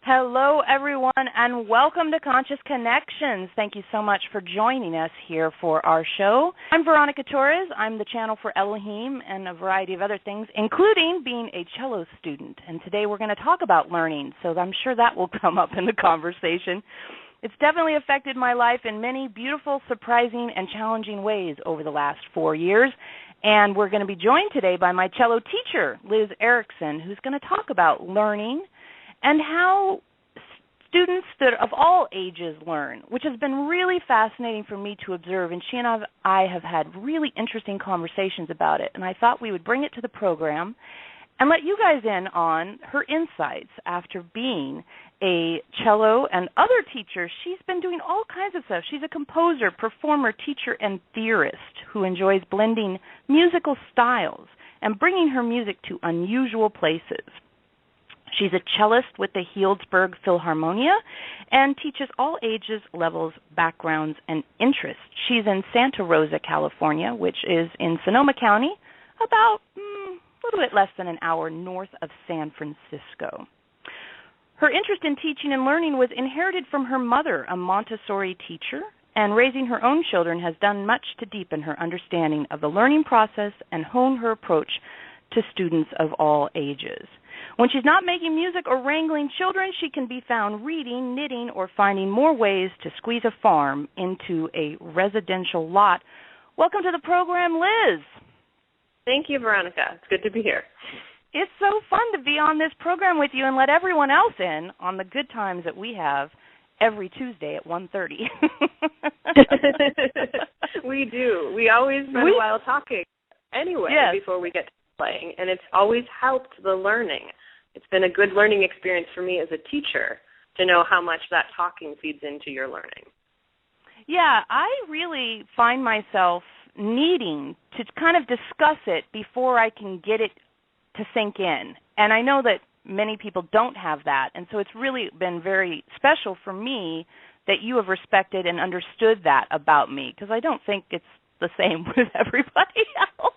Hello, everyone, and welcome to Conscious Connections. Thank you so much for joining us here for our show. I'm Veronica Torres. I'm the channel for Eloheim and a variety of other things, including being a cello student. And today we're going to talk about learning, so I'm sure that will come up in the conversation. It's definitely affected my life in many beautiful, surprising, and challenging ways over the last 4 years. And we're going to be joined today by my cello teacher, Liz Erickson, who's going to talk about learning and how students of all ages learn, which has been really fascinating for me to observe. And she and I have had really interesting conversations about it. And I thought we would bring it to the program and let you guys in on her insights after being a cello and other teacher. She's been doing all kinds of stuff. She's a composer, performer, teacher, and theorist who enjoys blending musical styles and bringing her music to unusual places. She's a cellist with the Healdsburg Philharmonia and teaches all ages, levels, backgrounds, and interests. She's in Santa Rosa, California, which is in Sonoma County, about a little bit less than an hour north of San Francisco. Her interest in teaching and learning was inherited from her mother, a Montessori teacher, and raising her own children has done much to deepen her understanding of the learning process and hone her approach to students of all ages. When she's not making music or wrangling children, she can be found reading, knitting, or finding more ways to squeeze a farm into a residential lot. Welcome to the program, Liz. Thank you, Veronica. It's good to be here. It's so fun to be on this program with you and let everyone else in on the good times that we have every Tuesday at 1:30. We do. We always spend a while talking anyway before we get to playing, and it's always helped the learning. It's been a good learning experience for me as a teacher to know how much that talking feeds into your learning. Yeah, I really find myself needing to kind of discuss it before I can get it to sink in. And I know that many people don't have that, and so it's really been very special for me that you have respected and understood that about me, because I don't think it's the same with everybody else.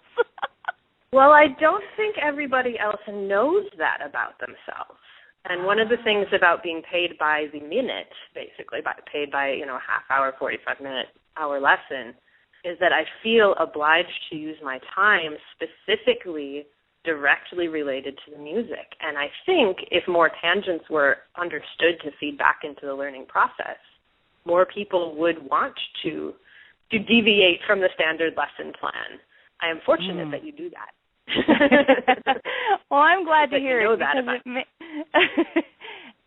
Well, I don't think everybody else knows that about themselves. And one of the things about being paid by the minute, basically, paid by, a half-hour, 45-minute hour lesson, is that I feel obliged to use my time specifically directly related to the music. And I think if more tangents were understood to feed back into the learning process, more people would want to deviate from the standard lesson plan. I am fortunate that you do that. Well, I'm glad to hear it because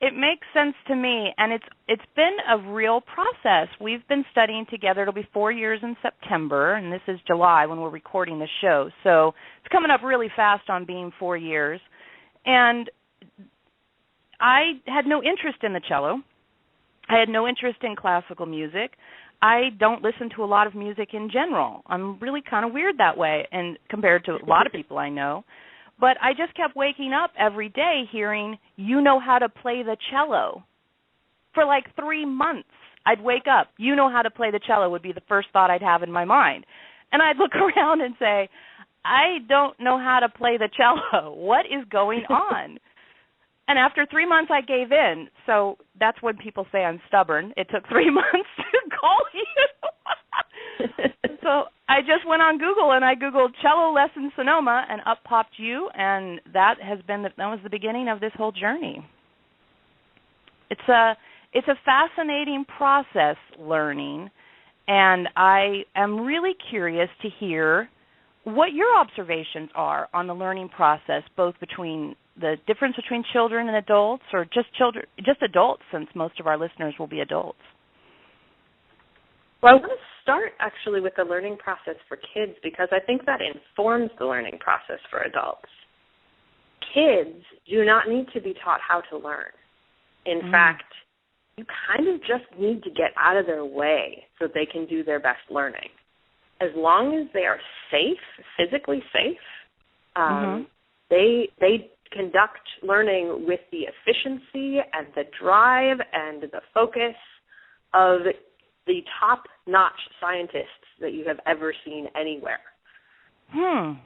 it makes sense to me, and it's been a real process. We've been studying together. It'll be 4 years in September, and this is July when we're recording the show. So it's coming up really fast on being 4 years. And I had no interest in the cello. I had no interest in classical music. I don't listen to a lot of music in general. I'm really kind of weird that way, and compared to a lot of people I know. But I just kept waking up every day hearing, you know how to play the cello. For like 3 months, I'd wake up, you know how to play the cello would be the first thought I'd have in my mind. And I'd look around and say, I don't know how to play the cello. What is going on? And after 3 months, I gave in. So that's when people say I'm stubborn. It took 3 months to call you. So I just went on Google and I Googled cello lesson Sonoma, and up popped you, and that was the beginning of this whole journey. It's a fascinating process, learning, and I am really curious to hear what your observations are on the learning process, both between the difference between children and adults, or just adults, since most of our listeners will be adults. Well, I want to start actually with the learning process for kids, because I think that informs the learning process for adults. Kids do not need to be taught how to learn. In fact, you kind of just need to get out of their way so they can do their best learning. As long as they are safe, physically safe, they conduct learning with the efficiency and the drive and the focus of the top-notch scientists that you have ever seen anywhere. And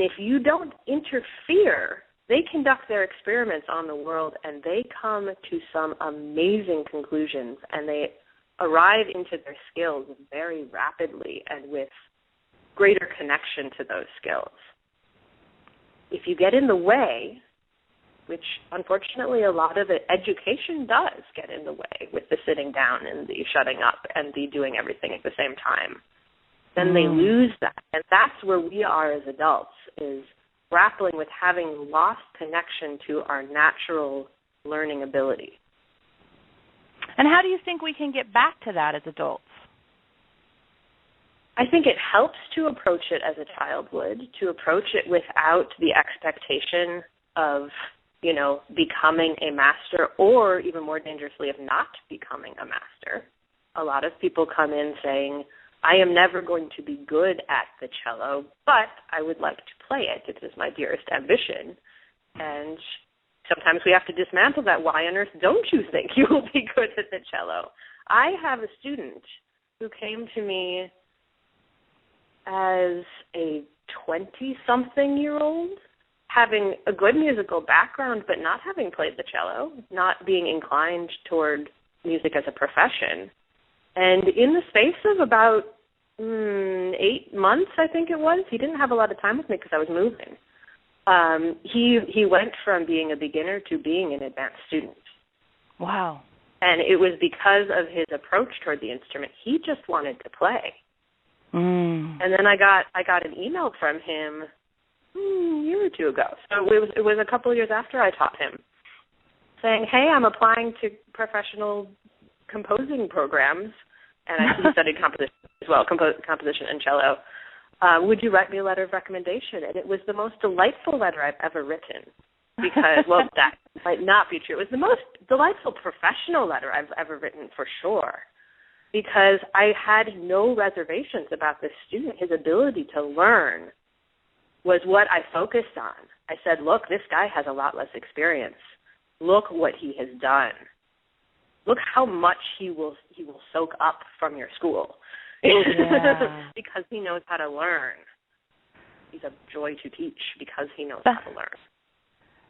if you don't interfere they conduct their experiments on the world, and they come to some amazing conclusions, and they arrive into their skills very rapidly and with greater connection to those skills. If you get in the way, which unfortunately a lot of education does get in the way with the sitting down and the shutting up and the doing everything at the same time, then they lose that. And that's where we are as adults, is grappling with having lost connection to our natural learning ability. And how do you think we can get back to that as adults? I think it helps to approach it as a child would, to approach it without the expectation of, becoming a master, or even more dangerously, of not becoming a master. A lot of people come in saying, I am never going to be good at the cello, but I would like to play it. It is my dearest ambition. And sometimes we have to dismantle that. Why on earth don't you think you will be good at the cello? I have a student who came to me as a 20-something-year-old, having a good musical background, but not having played the cello, not being inclined toward music as a profession. And in the space of about 8 months, I think it was, he didn't have a lot of time with me because I was moving. He went from being a beginner to being an advanced student. Wow. And it was because of his approach toward the instrument. He just wanted to play. And then I got an email from him a year or two ago. So it was a couple of years after I taught him, saying, hey, I'm applying to professional composing programs, and he studied composition as well, composition and cello. Would you write me a letter of recommendation? And it was the most delightful letter I've ever written, because, well, that might not be true. It was the most delightful professional letter I've ever written, for sure, because I had no reservations about this student. His ability to learn was what I focused on. I said, look, this guy has a lot less experience. Look what he has done. Look how much he will soak up from your school. Yeah. Because he knows how to learn. He's a joy to teach because he knows how to learn.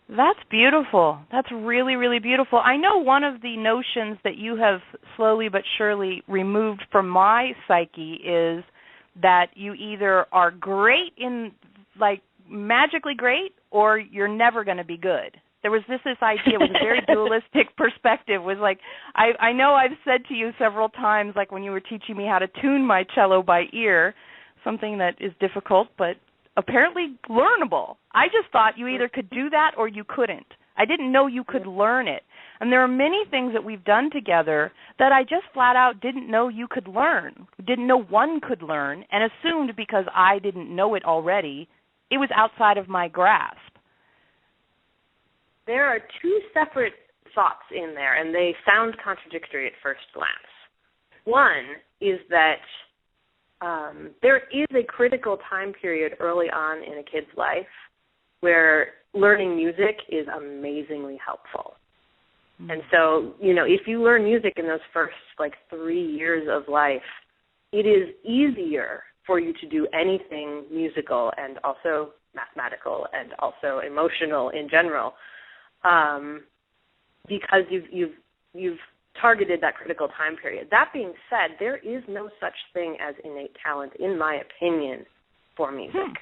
That's beautiful. That's really, really beautiful. I know one of the notions that you have slowly but surely removed from my psyche is that you either are great in, like, magically great, or you're never going to be good. There was this idea, it was a very dualistic perspective, was like, I know I've said to you several times, like when you were teaching me how to tune my cello by ear, something that is difficult but apparently learnable. I just thought you either could do that or you couldn't. I didn't know you could learn it. And there are many things that we've done together that I just flat out didn't know you could learn, didn't know one could learn, and assumed because I didn't know it already, it was outside of my grasp. There are two separate thoughts in there, and they sound contradictory at first glance. One is that there is a critical time period early on in a kid's life where learning music is amazingly helpful. Mm-hmm. And so, if you learn music in those first, 3 years of life, it is easier for you to do anything musical and also mathematical and also emotional in general, because you've targeted that critical time period. That being said, there is no such thing as innate talent, in my opinion, for music.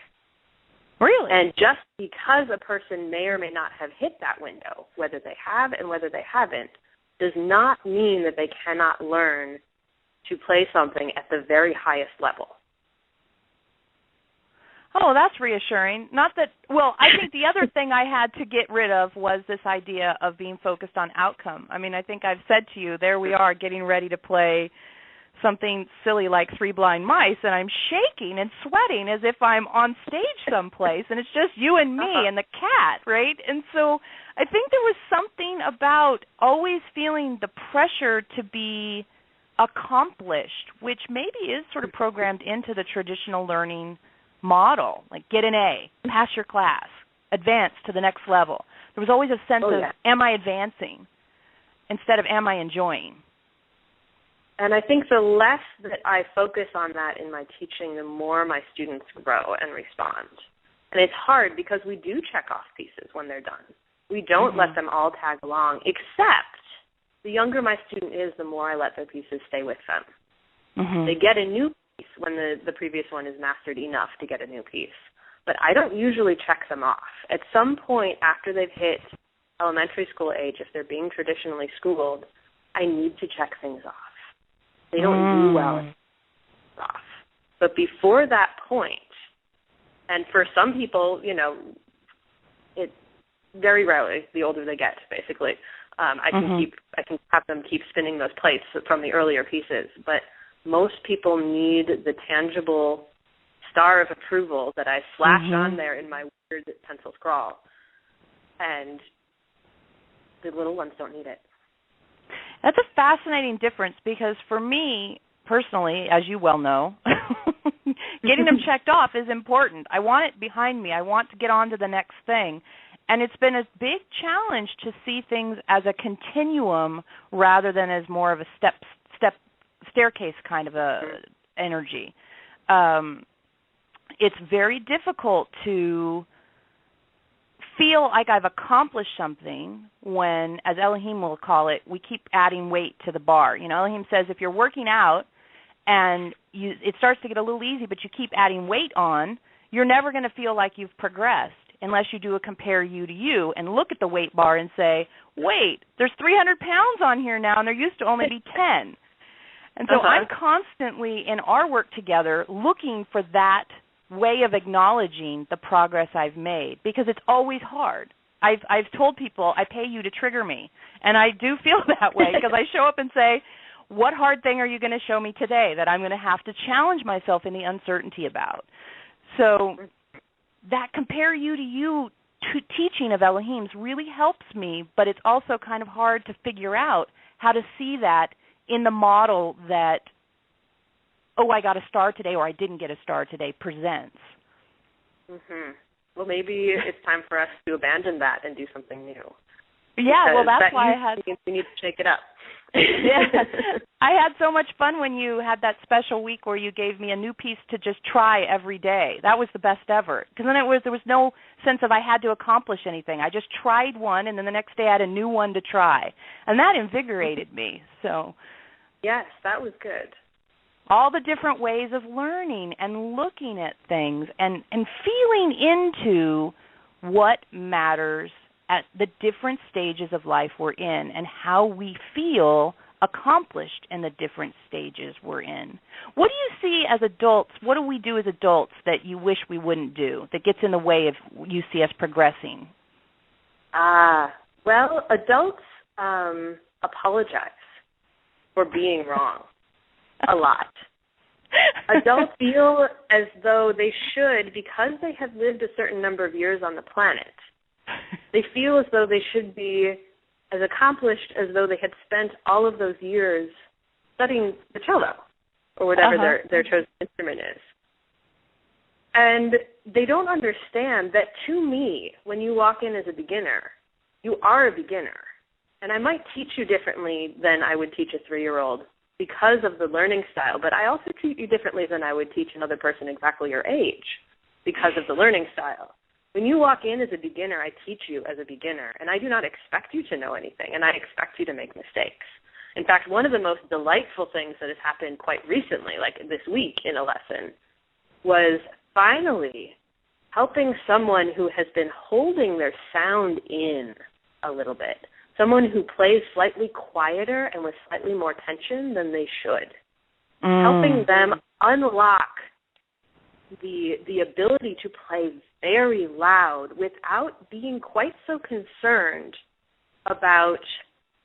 Really? And just because a person may or may not have hit that window, whether they have and whether they haven't, does not mean that they cannot learn to play something at the very highest level. Oh, that's reassuring. Not that, well, I think the other thing I had to get rid of was this idea of being focused on outcome. I mean, I think I've said to you, there we are getting ready to play something silly like Three Blind Mice, and I'm shaking and sweating as if I'm on stage someplace, and it's just you and me and the cat, right? And so I think there was something about always feeling the pressure to be accomplished, which maybe is sort of programmed into the traditional learning model, like get an A, pass your class, advance to the next level. There was always a sense of, am I advancing, instead of am I enjoying? And I think the less that I focus on that in my teaching, the more my students grow and respond. And it's hard because we do check off pieces when they're done. We don't let them all tag along, except the younger my student is, the more I let their pieces stay with them. They get a new piece when the previous one is mastered enough to get a new piece. But I don't usually check them off. At some point after they've hit elementary school age, if they're being traditionally schooled, I need to check things off. They don't do well off. But before that point, and for some people, you know, it very rarely, the older they get, basically, I can have them keep spinning those plates from the earlier pieces. But most people need the tangible star of approval that I slash on there in my weird pencil scrawl. And the little ones don't need it. That's a fascinating difference because for me, personally, as you well know, getting them checked off is important. I want it behind me. I want to get on to the next thing. And it's been a big challenge to see things as a continuum rather than as more of a step staircase kind of a energy. It's very difficult to feel like I've accomplished something when, as Eloheim will call it, we keep adding weight to the bar. You know, Eloheim says if you're working out and it starts to get a little easy, but you keep adding weight on, you're never going to feel like you've progressed unless you do a compare you to you and look at the weight bar and say, wait, there's 300 pounds on here now, and there used to only be 10. And so I'm constantly in our work together looking for that way of acknowledging the progress I've made because it's always hard. I've told people I pay you to trigger me, and I do feel that way because I show up and say, what hard thing are you going to show me today that I'm going to have to challenge myself in the uncertainty about? So that compare you to you teaching of Elohim's really helps me, but it's also kind of hard to figure out how to see that in the model that, oh, I got a star today or I didn't get a star today presents. Well, maybe it's time for us to abandon that and do something new. Yeah, well, that's why we need to shake it up. Yeah, I had so much fun when you had that special week where you gave me a new piece to just try every day. That was the best ever. Because then there was no sense of I had to accomplish anything. I just tried one, and then the next day I had a new one to try. And that invigorated me. So yes, that was good. All the different ways of learning and looking at things and feeling into what matters at the different stages of life we're in and how we feel accomplished in the different stages we're in. What do you see as adults? What do we do as adults that you wish we wouldn't do, that gets in the way of you see us progressing? Well, adults apologize for being wrong a lot. Adults feel as though they should, because they have lived a certain number of years on the planet, they feel as though they should be as accomplished as though they had spent all of those years studying the cello or whatever their chosen instrument is. And they don't understand that, to me, when you walk in as a beginner, you are a beginner. And I might teach you differently than I would teach a 3-year-old because of the learning style, but I also treat you differently than I would teach another person exactly your age because of the learning style. When you walk in as a beginner, I teach you as a beginner, and I do not expect you to know anything, and I expect you to make mistakes. In fact, one of the most delightful things that has happened quite recently, like this week in a lesson, was finally helping someone who has been holding their sound in a little bit, someone who plays slightly quieter and with slightly more tension than they should, helping them unlock the ability to play very loud without being quite so concerned about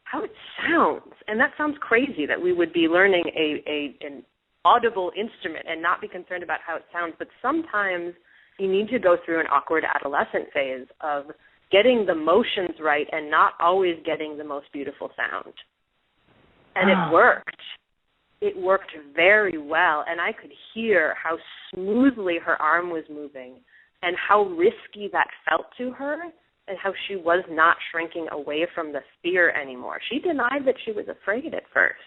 how it sounds. And that sounds crazy that we would be learning an audible instrument and not be concerned about how it sounds. But sometimes you need to go through an awkward adolescent phase of getting the motions right and not always getting the most beautiful sound. And it worked. It worked very well, and I could hear how smoothly her arm was moving and how risky that felt to her and how she was not shrinking away from the fear anymore. She denied that she was afraid at first.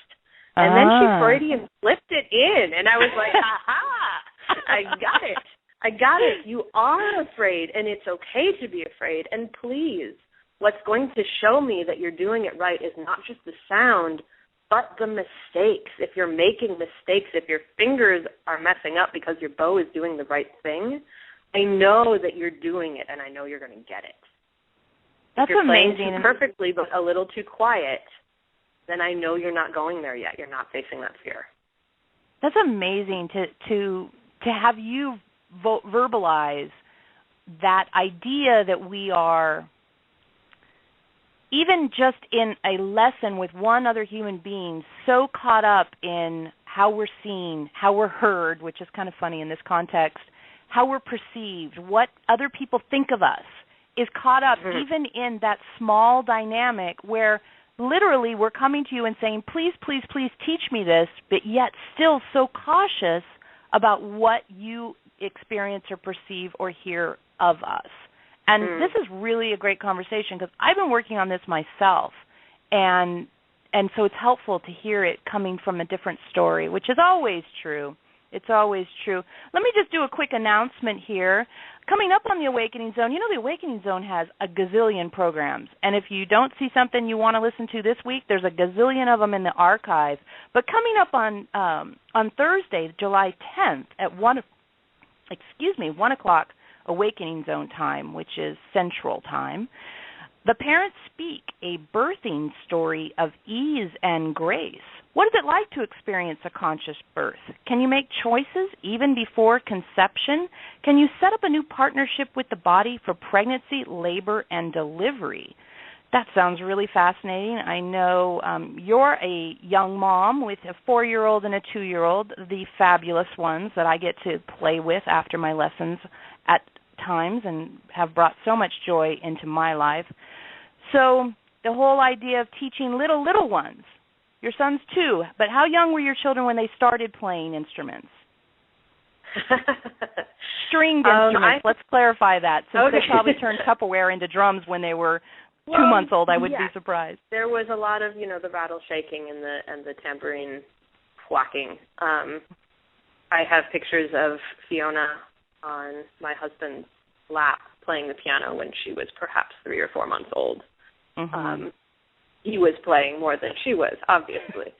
And then she Freudian flipped it in, and I was like, aha, I got it. I got it. You are afraid, and it's okay to be afraid. And please, what's going to show me that you're doing it right is not just the sound, but the mistakes. If you're making mistakes, if your fingers are messing up because your bow is doing the right thing, I know that you're doing it, and I know you're going to get it. That's if you're amazing. Playing too perfectly but a little too quiet, then I know you're not going there yet. You're not facing that fear. That's amazing to have you verbalize that idea that we are, even just in a lesson with one other human being, so caught up in how we're seen, how we're heard, which is kind of funny in this context, how we're perceived, what other people think of us, is caught up even in that small dynamic where literally we're coming to you and saying, please, please, please teach me this, but yet still so cautious about what you experience or perceive or hear of us. And this is really a great conversation because I've been working on this myself, and so it's helpful to hear it coming from a different story, which is always true. It's always true. Let me just do a quick announcement here. Coming up on the Awakening Zone, you know the Awakening Zone has a gazillion programs, and if you don't see something you want to listen to this week, there's a gazillion of them in the archive. But coming up on Thursday, July 10th at 1 o'clock Awakening Zone time, which is Central Time, the Parents Speak, a birthing story of ease and grace. What is it like to experience a conscious birth? Can you make choices even before conception? Can you set up a new partnership with the body for pregnancy, labor, and delivery? That sounds really fascinating. I know you're a young mom with a 4-year-old and a 2-year-old, the fabulous ones that I get to play with after my lessons at times and have brought so much joy into my life. So the whole idea of teaching little ones, your son's 2, but how young were your children when they started playing instruments? Stringed instruments, let's clarify that. Since they probably turned Tupperware into drums when they were 2 months old, I would be surprised. There was a lot of, the rattle shaking and the tambourine whacking. I have pictures of Fiona on my husband's lap playing the piano when she was perhaps 3 or 4 months old. He was playing more than she was, obviously.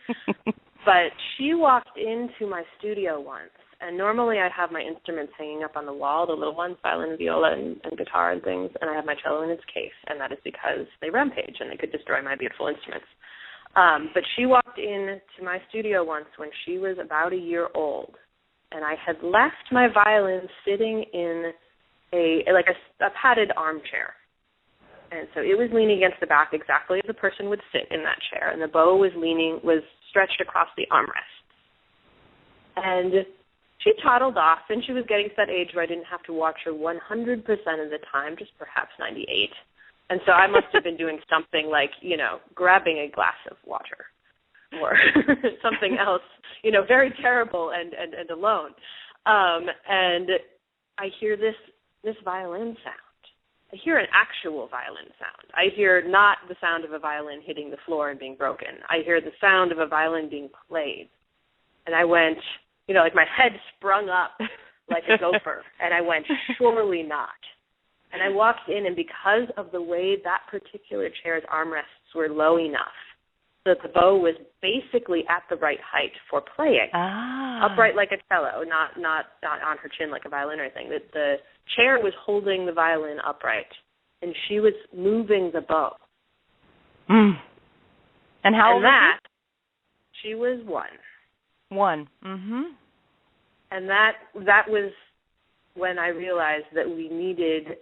But she walked into my studio once, and normally I have my instruments hanging up on the wall, the little ones, violin, viola, and guitar and things, and I have my cello in its case, and that is because they rampage and they could destroy my beautiful instruments. But she walked into my studio once when she was about a year old, and I had left my violin sitting in a padded armchair. And so it was leaning against the back exactly as a person would sit in that chair, and the bow was stretched across the armrest. And she toddled off, and she was getting to that age where I didn't have to watch her 100% of the time, just perhaps 98. And so I must have been doing something like, grabbing a glass of water or something else, very terrible and alone. And I hear this violin sound. I hear an actual violin sound. I hear not the sound of a violin hitting the floor and being broken. I hear the sound of a violin being played. And I went, my head sprung up like a gopher. And I went, surely not. And I walked in, and because of the way that particular chair's armrests were low enough so that the bow was basically at the right height for playing, upright like a cello, not on her chin like a violin or anything. The chair was holding the violin upright, and she was moving the bow. And how old was she? She was 1. 1. Mm-hmm. And that was when I realized that we needed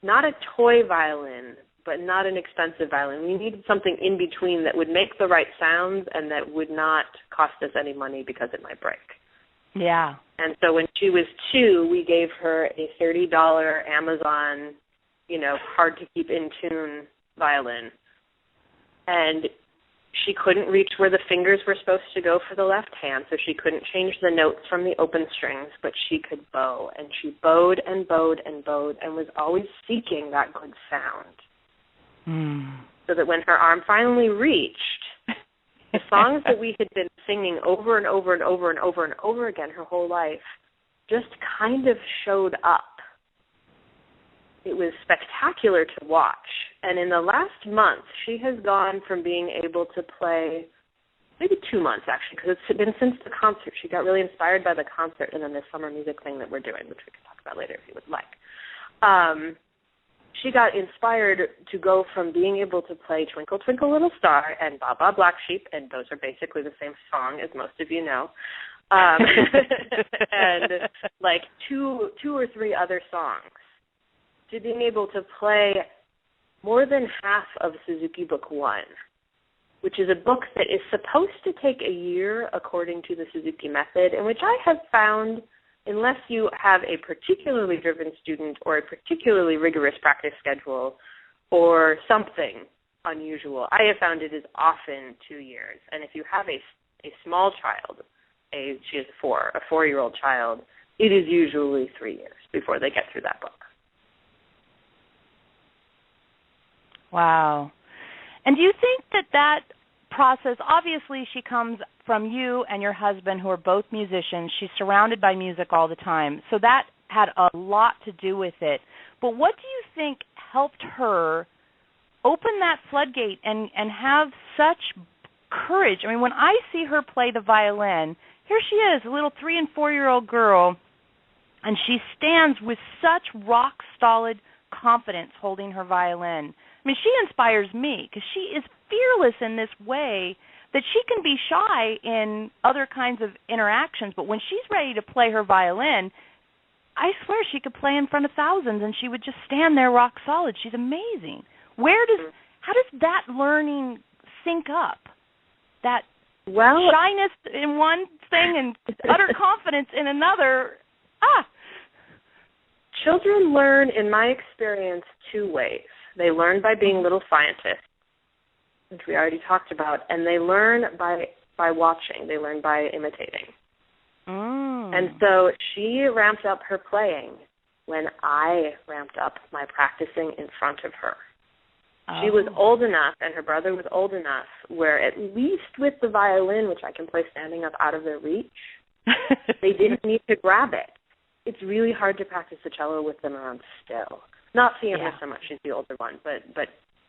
not a toy violin, but not an expensive violin. We needed something in between that would make the right sounds and that would not cost us any money because it might break. Yeah. And so when she was 2, we gave her a $30 Amazon, hard to keep in tune violin. And she couldn't reach where the fingers were supposed to go for the left hand, so she couldn't change the notes from the open strings, but she could bow. And she bowed and bowed and bowed and was always seeking that good sound. So that when her arm finally reached, the songs that we had been singing over and over and over and over and over again her whole life just kind of showed up. It was spectacular to watch. And in the last month, she has gone from being able to play, maybe 2 months actually, because it's been since the concert. She got really inspired by the concert and then this summer music thing that we're doing, which we can talk about later if you would like. She got inspired to go from being able to play Twinkle, Twinkle, Little Star and Ba Ba Black Sheep, and those are basically the same song, as most of you know, and like two or three other songs, to being able to play more than half of Suzuki Book 1, which is a book that is supposed to take a year according to the Suzuki method, and which I have found, unless you have a particularly driven student or a particularly rigorous practice schedule or something unusual, I have found it is often 2 years. And if you have a small child, she is a 4-year-old child, it is usually 3 years before they get through that book. Wow. And do you think that process, obviously she comes from you and your husband who are both musicians. She's surrounded by music all the time. So that had a lot to do with it. But what do you think helped her open that floodgate and have such courage? I mean, when I see her play the violin, here she is, a little 3- and 4-year-old girl, and she stands with such rock-solid confidence holding her violin. I mean, she inspires me because she is fearless in this way that she can be shy in other kinds of interactions, but when she's ready to play her violin, I swear she could play in front of thousands and she would just stand there rock solid. She's amazing. How does that learning sync up? That shyness in one thing and utter confidence in another. Children learn, in my experience, 2 ways. They learn by being little scientists, which we already talked about, and they learn by watching. They learn by imitating. And so she ramped up her playing when I ramped up my practicing in front of her. She was old enough, and her brother was old enough, where at least with the violin, which I can play standing up out of their reach, they didn't need to grab it. It's really hard to practice the cello with them around still. Not Fiona so much, she's the older one, but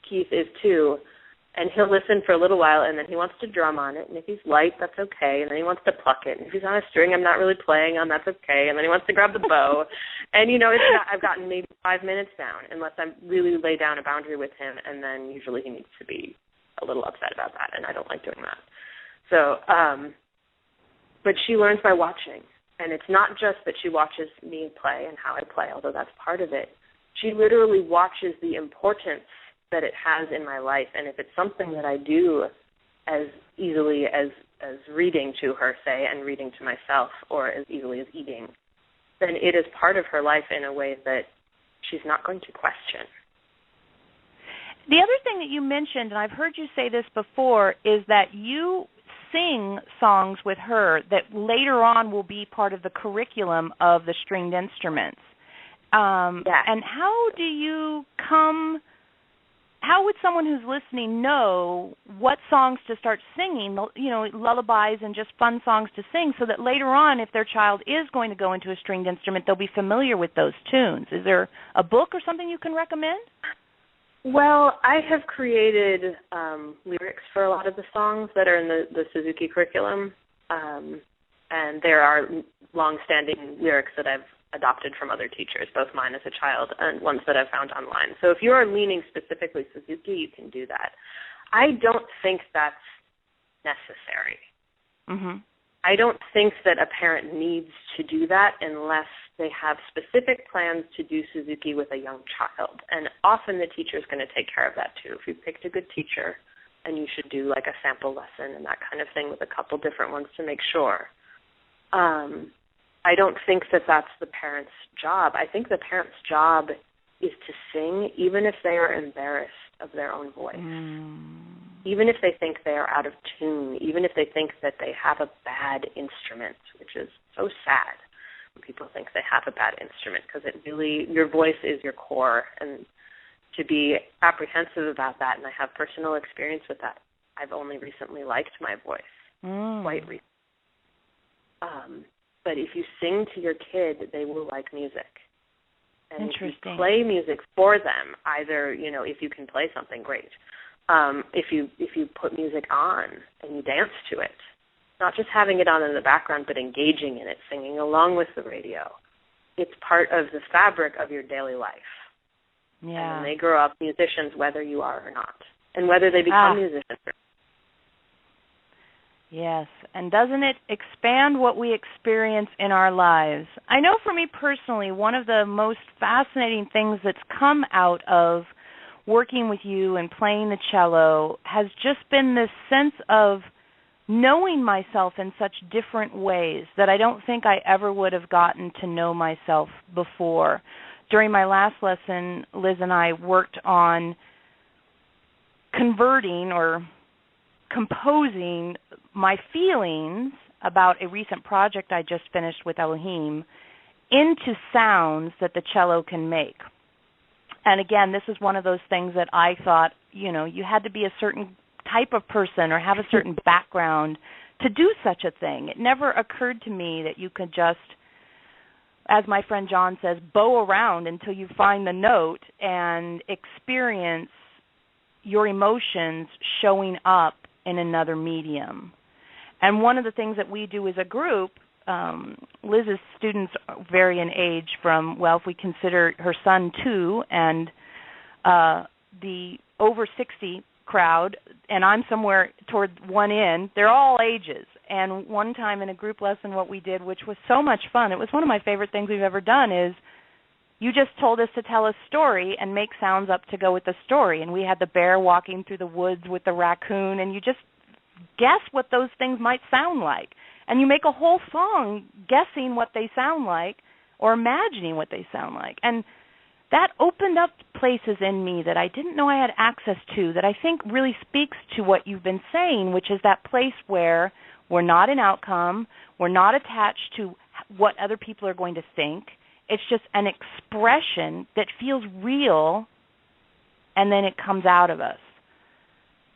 Keith is too, and he'll listen for a little while, and then he wants to drum on it, and if he's light, that's okay, and then he wants to pluck it, and if he's on a string I'm not really playing on, that's okay, and then he wants to grab the bow, and I've gotten maybe 5 minutes down, unless I really lay down a boundary with him, and then usually he needs to be a little upset about that, and I don't like doing that. So, but she learns by watching, and it's not just that she watches me play and how I play, although that's part of it. She literally watches the importance that it has in my life, and if it's something that I do as easily as reading to her, say, and reading to myself, or as easily as eating, then it is part of her life in a way that she's not going to question. The other thing that you mentioned, and I've heard you say this before, is that you sing songs with her that later on will be part of the curriculum of the stringed instruments. And how would someone who's listening know what songs to start singing, lullabies and just fun songs to sing, so that later on, if their child is going to go into a stringed instrument, they'll be familiar with those tunes? Is there a book or something you can recommend? Well, I have created lyrics for a lot of the songs that are in the Suzuki curriculum, and there are long-standing lyrics that I've adopted from other teachers, both mine as a child and ones that I've found online. So if you are leaning specifically Suzuki, you can do that. I don't think that's necessary. Mm-hmm. I don't think that a parent needs to do that unless they have specific plans to do Suzuki with a young child. And often the teacher is going to take care of that too. If you picked a good teacher, and you should do like a sample lesson and that kind of thing with a couple different ones to make sure. I don't think that that's the parent's job. I think the parent's job is to sing even if they are embarrassed of their own voice, even if they think they are out of tune, even if they think that they have a bad instrument, which is so sad when people think they have a bad instrument, because it really, your voice is your core, and to be apprehensive about that, and I have personal experience with that. I've only recently liked my voice, quite recently. but if you sing to your kid, they will like music. And if you play music for them, either, if you can play something, great. If you put music on and you dance to it, not just having it on in the background, but engaging in it, singing along with the radio, it's part of the fabric of your daily life. Yeah. And when they grow up musicians, whether you are or not, and whether they become musicians. Yes, and doesn't it expand what we experience in our lives? I know for me personally, one of the most fascinating things that's come out of working with you and playing the cello has just been this sense of knowing myself in such different ways that I don't think I ever would have gotten to know myself before. During my last lesson, Liz and I worked on converting or composing my feelings about a recent project I just finished with Eloheim into sounds that the cello can make. And again, this is one of those things that I thought, you had to be a certain type of person or have a certain background to do such a thing. It never occurred to me that you could just, as my friend John says, bow around until you find the note and experience your emotions showing up in another medium. And one of the things that we do as a group, Liz's students vary in age from, if we consider her son 2 and the over 60 crowd, and I'm somewhere toward one end, they're all ages. And one time in a group lesson what we did, which was so much fun, it was one of my favorite things we've ever done, is you just told us to tell a story and make sounds up to go with the story. And we had the bear walking through the woods with the raccoon, and you just guess what those things might sound like. And you make a whole song guessing what they sound like or imagining what they sound like. And that opened up places in me that I didn't know I had access to that I think really speaks to what you've been saying, which is that place where we're not an outcome, we're not attached to what other people are going to think. It's just an expression that feels real, and then it comes out of us.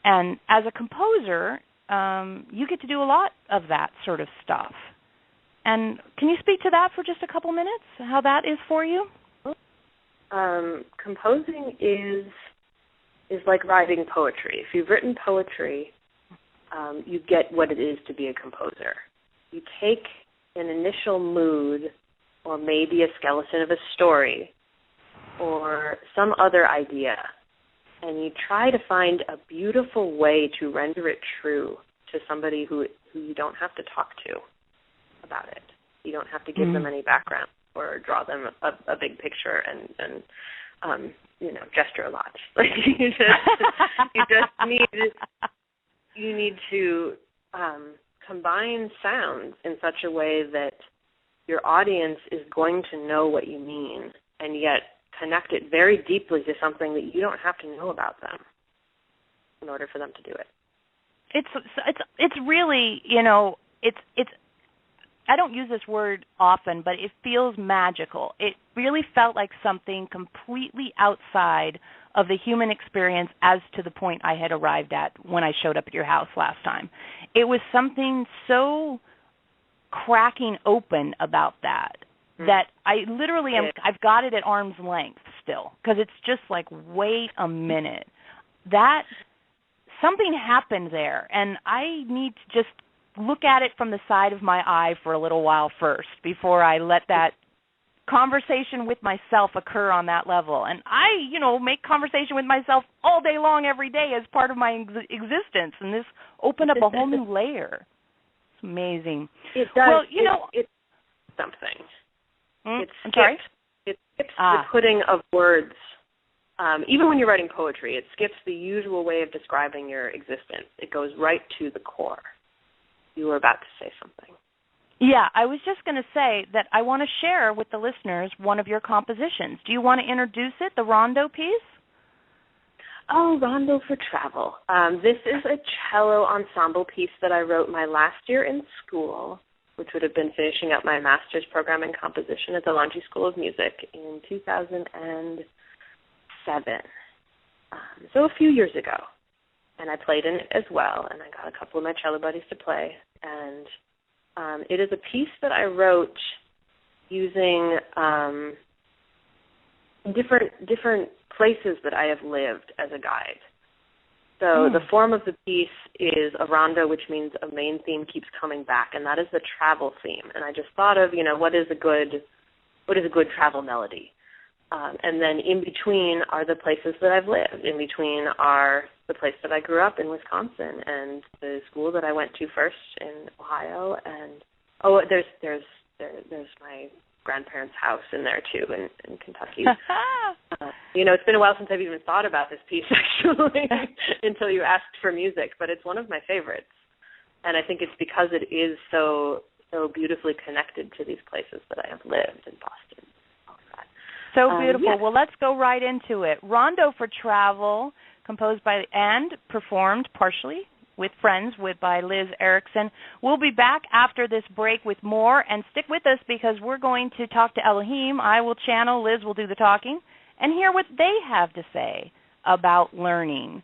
And as a composer, you get to do a lot of that sort of stuff. And can you speak to that for just a couple minutes, how that is for you? Composing is like writing poetry. If you've written poetry, you get what it is to be a composer. You take an initial mood or maybe a skeleton of a story or some other idea, and you try to find a beautiful way to render it true to somebody who you don't have to talk to about it. You don't have to give them any background or draw them a big picture and gesture a lot. Like you need to combine sounds in such a way that your audience is going to know what you mean, and yet connect it very deeply to something that you don't have to know about them in order for them to do it. It's really, it's I don't use this word often, but it feels magical. It really felt like something completely outside of the human experience as to the point I had arrived at when I showed up at your house last time. It was something so cracking open about that I literally I've got it at arm's length still, because it's just like, wait a minute. That something happened there, and I need to just look at it from the side of my eye for a little while first before I let that conversation with myself occur on that level. And I, make conversation with myself all day long, every day as part of my existence, and this opened up a whole new layer. It's amazing. It does. Well, it's something. It skips the putting of words. Even when you're writing poetry, it skips the usual way of describing your existence. It goes right to the core. You were about to say something. Yeah, I was just going to say that I want to share with the listeners one of your compositions. Do you want to introduce it, the rondo piece? Oh, Rondo for Travel. This is a cello ensemble piece that I wrote my last year in school, which would have been finishing up my master's program in composition at the Launchi School of Music in 2007. So a few years ago. And I played in it as well, and I got a couple of my cello buddies to play. And It is a piece that I wrote using different places that I have lived as a guide. So the form of the piece is a rondo, which means a main theme keeps coming back, and that is the travel theme. And I just thought of, what is a good travel melody? And then in between are the places that I've lived. In between are the place that I grew up in, Wisconsin, and the school that I went to first in Ohio. And there's my grandparents' house in there too, in Kentucky. It's been a while since I've even thought about this piece actually until you asked for music, but it's one of my favorites, and I think it's because it is so beautifully connected to these places that I have lived in Boston. So beautiful. Yes. Well, let's go right into it. Rondo for Travel, composed by and performed partially with friends by Liz Erickson. We'll be back after this break with more, and stick with us because we're going to talk to Elohim. I will channel, Liz will do the talking, and hear what they have to say about learning.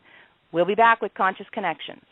We'll be back with Conscious Connections.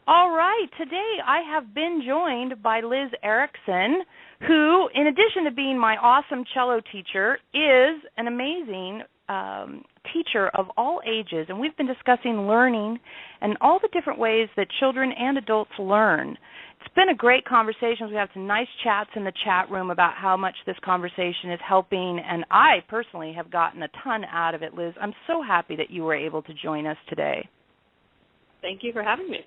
All right. Today I have been joined by Liz Erickson, who, in addition to being my awesome cello teacher, is an amazing teacher of all ages. And we've been discussing learning and all the different ways that children and adults learn. It's been a great conversation. We have some nice chats in the chat room about how much this conversation is helping, and I personally have gotten a ton out of it, Liz. I'm so happy that you were able to join us today. Thank you for having me.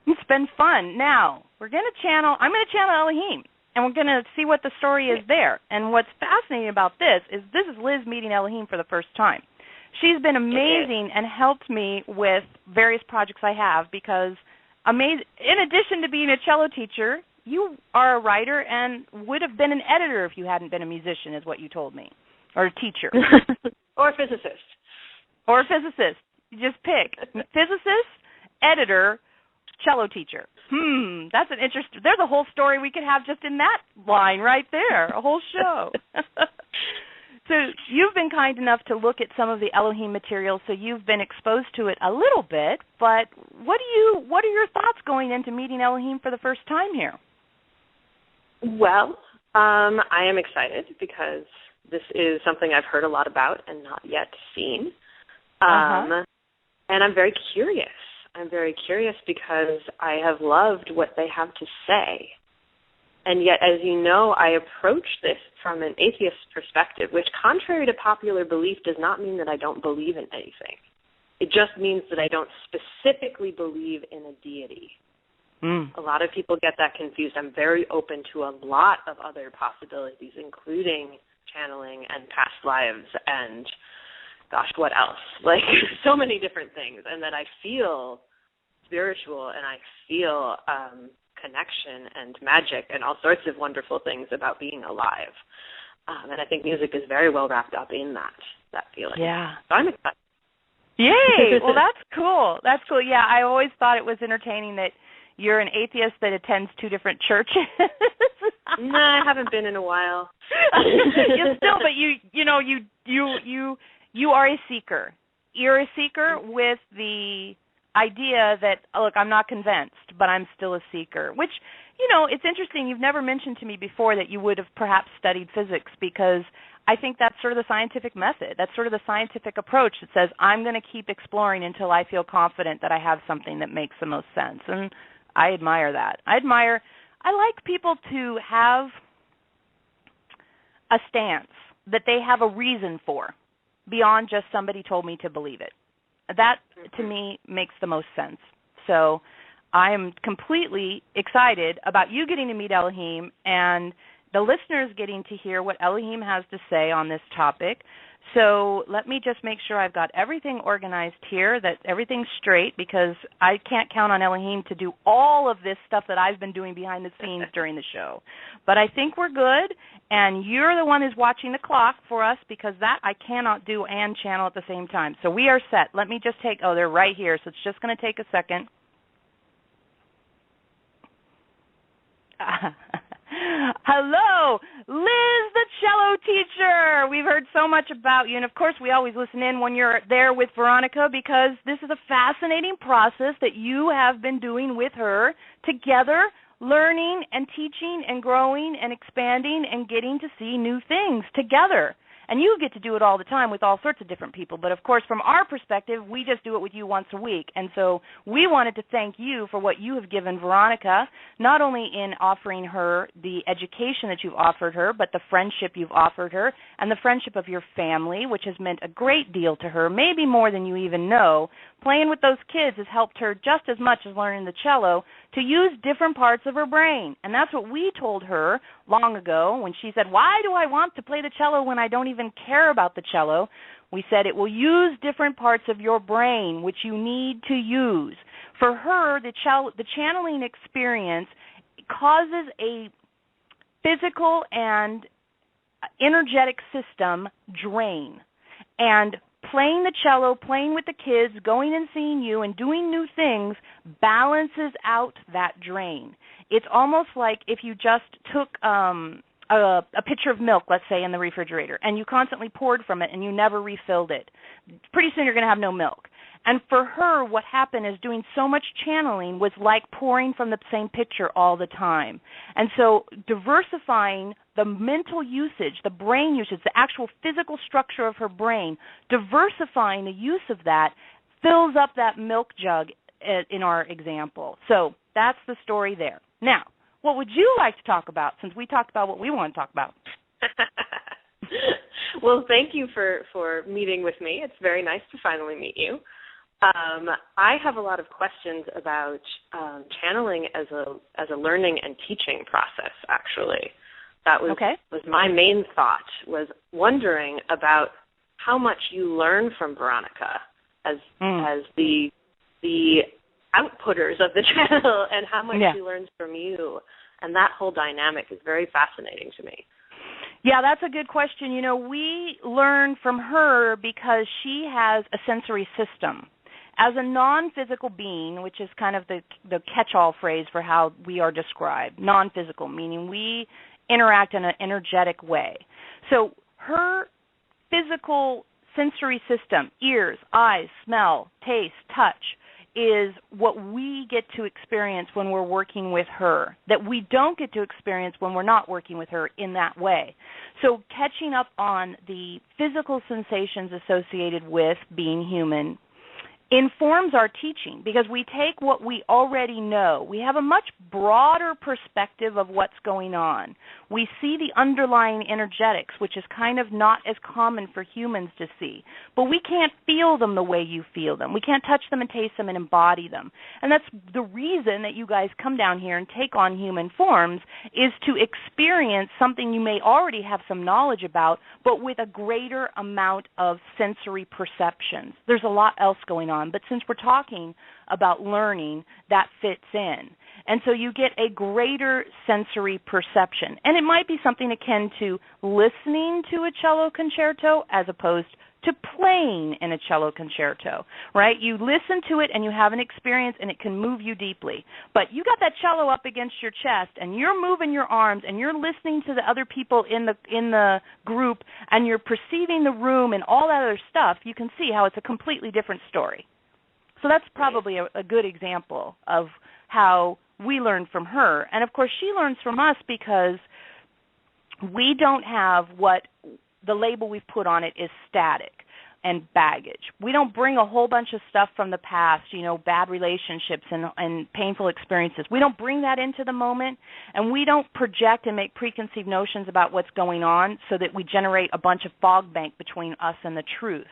It's been fun. Now, I'm going to channel Eloheim, and we're going to see what the story is there. And what's fascinating about this is Liz meeting Eloheim for the first time. She's been amazing and helped me with various projects I have because in addition to being a cello teacher, you are a writer and would have been an editor if you hadn't been a musician, is what you told me, or a teacher. Or a physicist. Or a physicist. You just pick. Physicist, editor, cello teacher. That's an interesting. There's a whole story we could have just in that line right there, a whole show. So you've been kind enough to look at some of the Eloheim material, so you've been exposed to it a little bit, but what are your thoughts going into meeting Eloheim for the first time here? Well, I am excited because this is something I've heard a lot about and not yet seen. And I'm very curious. I'm very curious because I have loved what they have to say. And yet, as you know, I approach this from an atheist perspective, which, contrary to popular belief, does not mean that I don't believe in anything. It just means that I don't specifically believe in a deity. A lot of people get that confused. I'm very open to a lot of other possibilities, including channeling and past lives and, gosh, what else? Like, so many different things. And that I feel spiritual and I feel connection and magic and all sorts of wonderful things about being alive. And I think music is very well wrapped up in that feeling. Yeah. So I'm excited. Yay! Well, that's cool. That's cool. Yeah, I always thought it was entertaining that you're an atheist that attends two different churches. No, I haven't been in a while. But you are a seeker. You're a seeker with the idea that, look, I'm not convinced, but I'm still a seeker, which, it's interesting. You've never mentioned to me before that you would have perhaps studied physics, because I think that's sort of the scientific method. That's sort of the scientific approach that says, I'm going to keep exploring until I feel confident that I have something that makes the most sense. And I admire that. I like people to have a stance that they have a reason for beyond just somebody told me to believe it. That, to me, makes the most sense. So I am completely excited about you getting to meet Eloheim and the listeners getting to hear what Eloheim has to say on this topic. So let me just make sure I've got everything organized here, that everything's straight, because I can't count on Eloheim to do all of this stuff that I've been doing behind the scenes during the show. But I think we're good, and you're the one who's watching the clock for us, because that I cannot do and channel at the same time. So we are set. Let me just they're right here, so it's just going to take a second. Hello, Liz, the cello teacher. We've heard so much about you, and of course we always listen in when you're there with Veronica, because this is a fascinating process that you have been doing with her together, learning and teaching and growing and expanding and getting to see new things together. And you get to do it all the time with all sorts of different people. But, of course, from our perspective, we just do it with you once a week. And so we wanted to thank you for what you have given Veronica, not only in offering her the education that you've offered her, but the friendship you've offered her and the friendship of your family, which has meant a great deal to her, maybe more than you even know. Playing with those kids has helped her just as much as learning the cello to use different parts of her brain. And that's what we told her long ago when she said, why do I want to play the cello when I don't even care about the cello? We said it will use different parts of your brain, which you need to use. For her, the channeling experience causes a physical and energetic system drain. And playing the cello, playing with the kids, going and seeing you, and doing new things balances out that drain. It's almost like if you just took a pitcher of milk, let's say, in the refrigerator, and you constantly poured from it and you never refilled it. Pretty soon you're going to have no milk. And for her, what happened is doing so much channeling was like pouring from the same pitcher all the time. And so diversifying the mental usage, the brain usage, the actual physical structure of her brain, diversifying the use of that fills up that milk jug in our example. So that's the story there. Now, what would you like to talk about, since we talked about what we want to talk about? Well, thank you for meeting with me. It's very nice to finally meet you. I have a lot of questions about channeling as a learning and teaching process, actually. That was my main thought, was wondering about how much you learn from Veronica as the outputters of the channel, and how much she learns from you. And that whole dynamic is very fascinating to me. Yeah, that's a good question. You know, we learn from her because she has a sensory system. As a non-physical being, which is kind of the catch-all phrase for how we are described, non-physical, meaning we interact in an energetic way. So her physical sensory system, ears, eyes, smell, taste, touch, is what we get to experience when we're working with her, that we don't get to experience when we're not working with her in that way. So catching up on the physical sensations associated with being human informs our teaching, because we take what we already know. We have a much broader perspective of what's going on. We see the underlying energetics, which is kind of not as common for humans to see. But we can't feel them the way you feel them. We can't touch them and taste them and embody them. And that's the reason that you guys come down here and take on human forms, is to experience something you may already have some knowledge about, but with a greater amount of sensory perceptions. There's a lot else going on. But since we're talking about learning, that fits in. And so you get a greater sensory perception. And it might be something akin to listening to a cello concerto as opposed to playing in a cello concerto, right? You listen to it and you have an experience and it can move you deeply. But you got that cello up against your chest and you're moving your arms and you're listening to the other people in the group and you're perceiving the room and all that other stuff. You can see how it's a completely different story. So that's probably a good example of how we learn from her. And, of course, she learns from us because we don't have what the label we've put on it is static and baggage. We don't bring a whole bunch of stuff from the past, you know, bad relationships and painful experiences. We don't bring that into the moment, and we don't project and make preconceived notions about what's going on so that we generate a bunch of fog bank between us and the truth.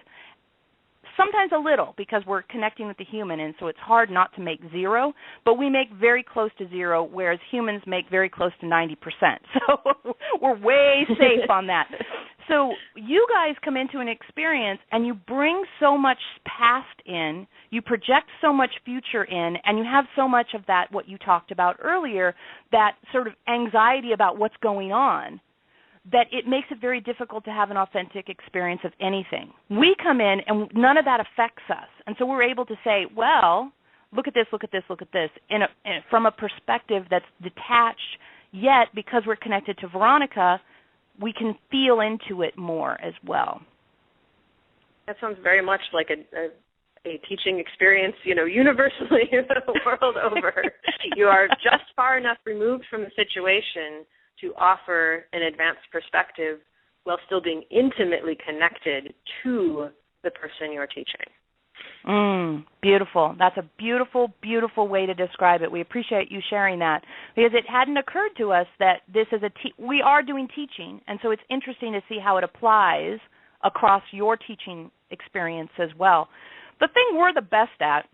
Sometimes a little, because we're connecting with the human, and so it's hard not to make zero, but we make very close to zero, whereas humans make very close to 90%. So we're way safe on that. So you guys come into an experience, and you bring so much past in, you project so much future in, and you have so much of that, what you talked about earlier, that sort of anxiety about what's going on, that it makes it very difficult to have an authentic experience of anything. We come in, and none of that affects us. And so we're able to say, well, look at this, look at this, look at this, from a perspective that's detached, yet because we're connected to Veronica, we can feel into it more as well. That sounds very much like a teaching experience, you know, universally the world over. You are just far enough removed from the situation to offer an advanced perspective while still being intimately connected to the person you're teaching. Beautiful. That's a beautiful, beautiful way to describe it. We appreciate you sharing that, because it hadn't occurred to us that this is we are doing teaching, and so it's interesting to see how it applies across your teaching experience as well. The thing we're the best at,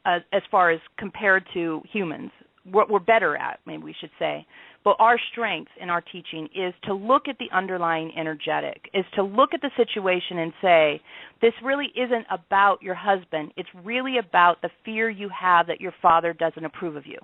as far as compared to humans, what we're better at, maybe we should say, but our strength in our teaching is to look at the underlying energetic, is to look at the situation and say, this really isn't about your husband. It's really about the fear you have that your father doesn't approve of you.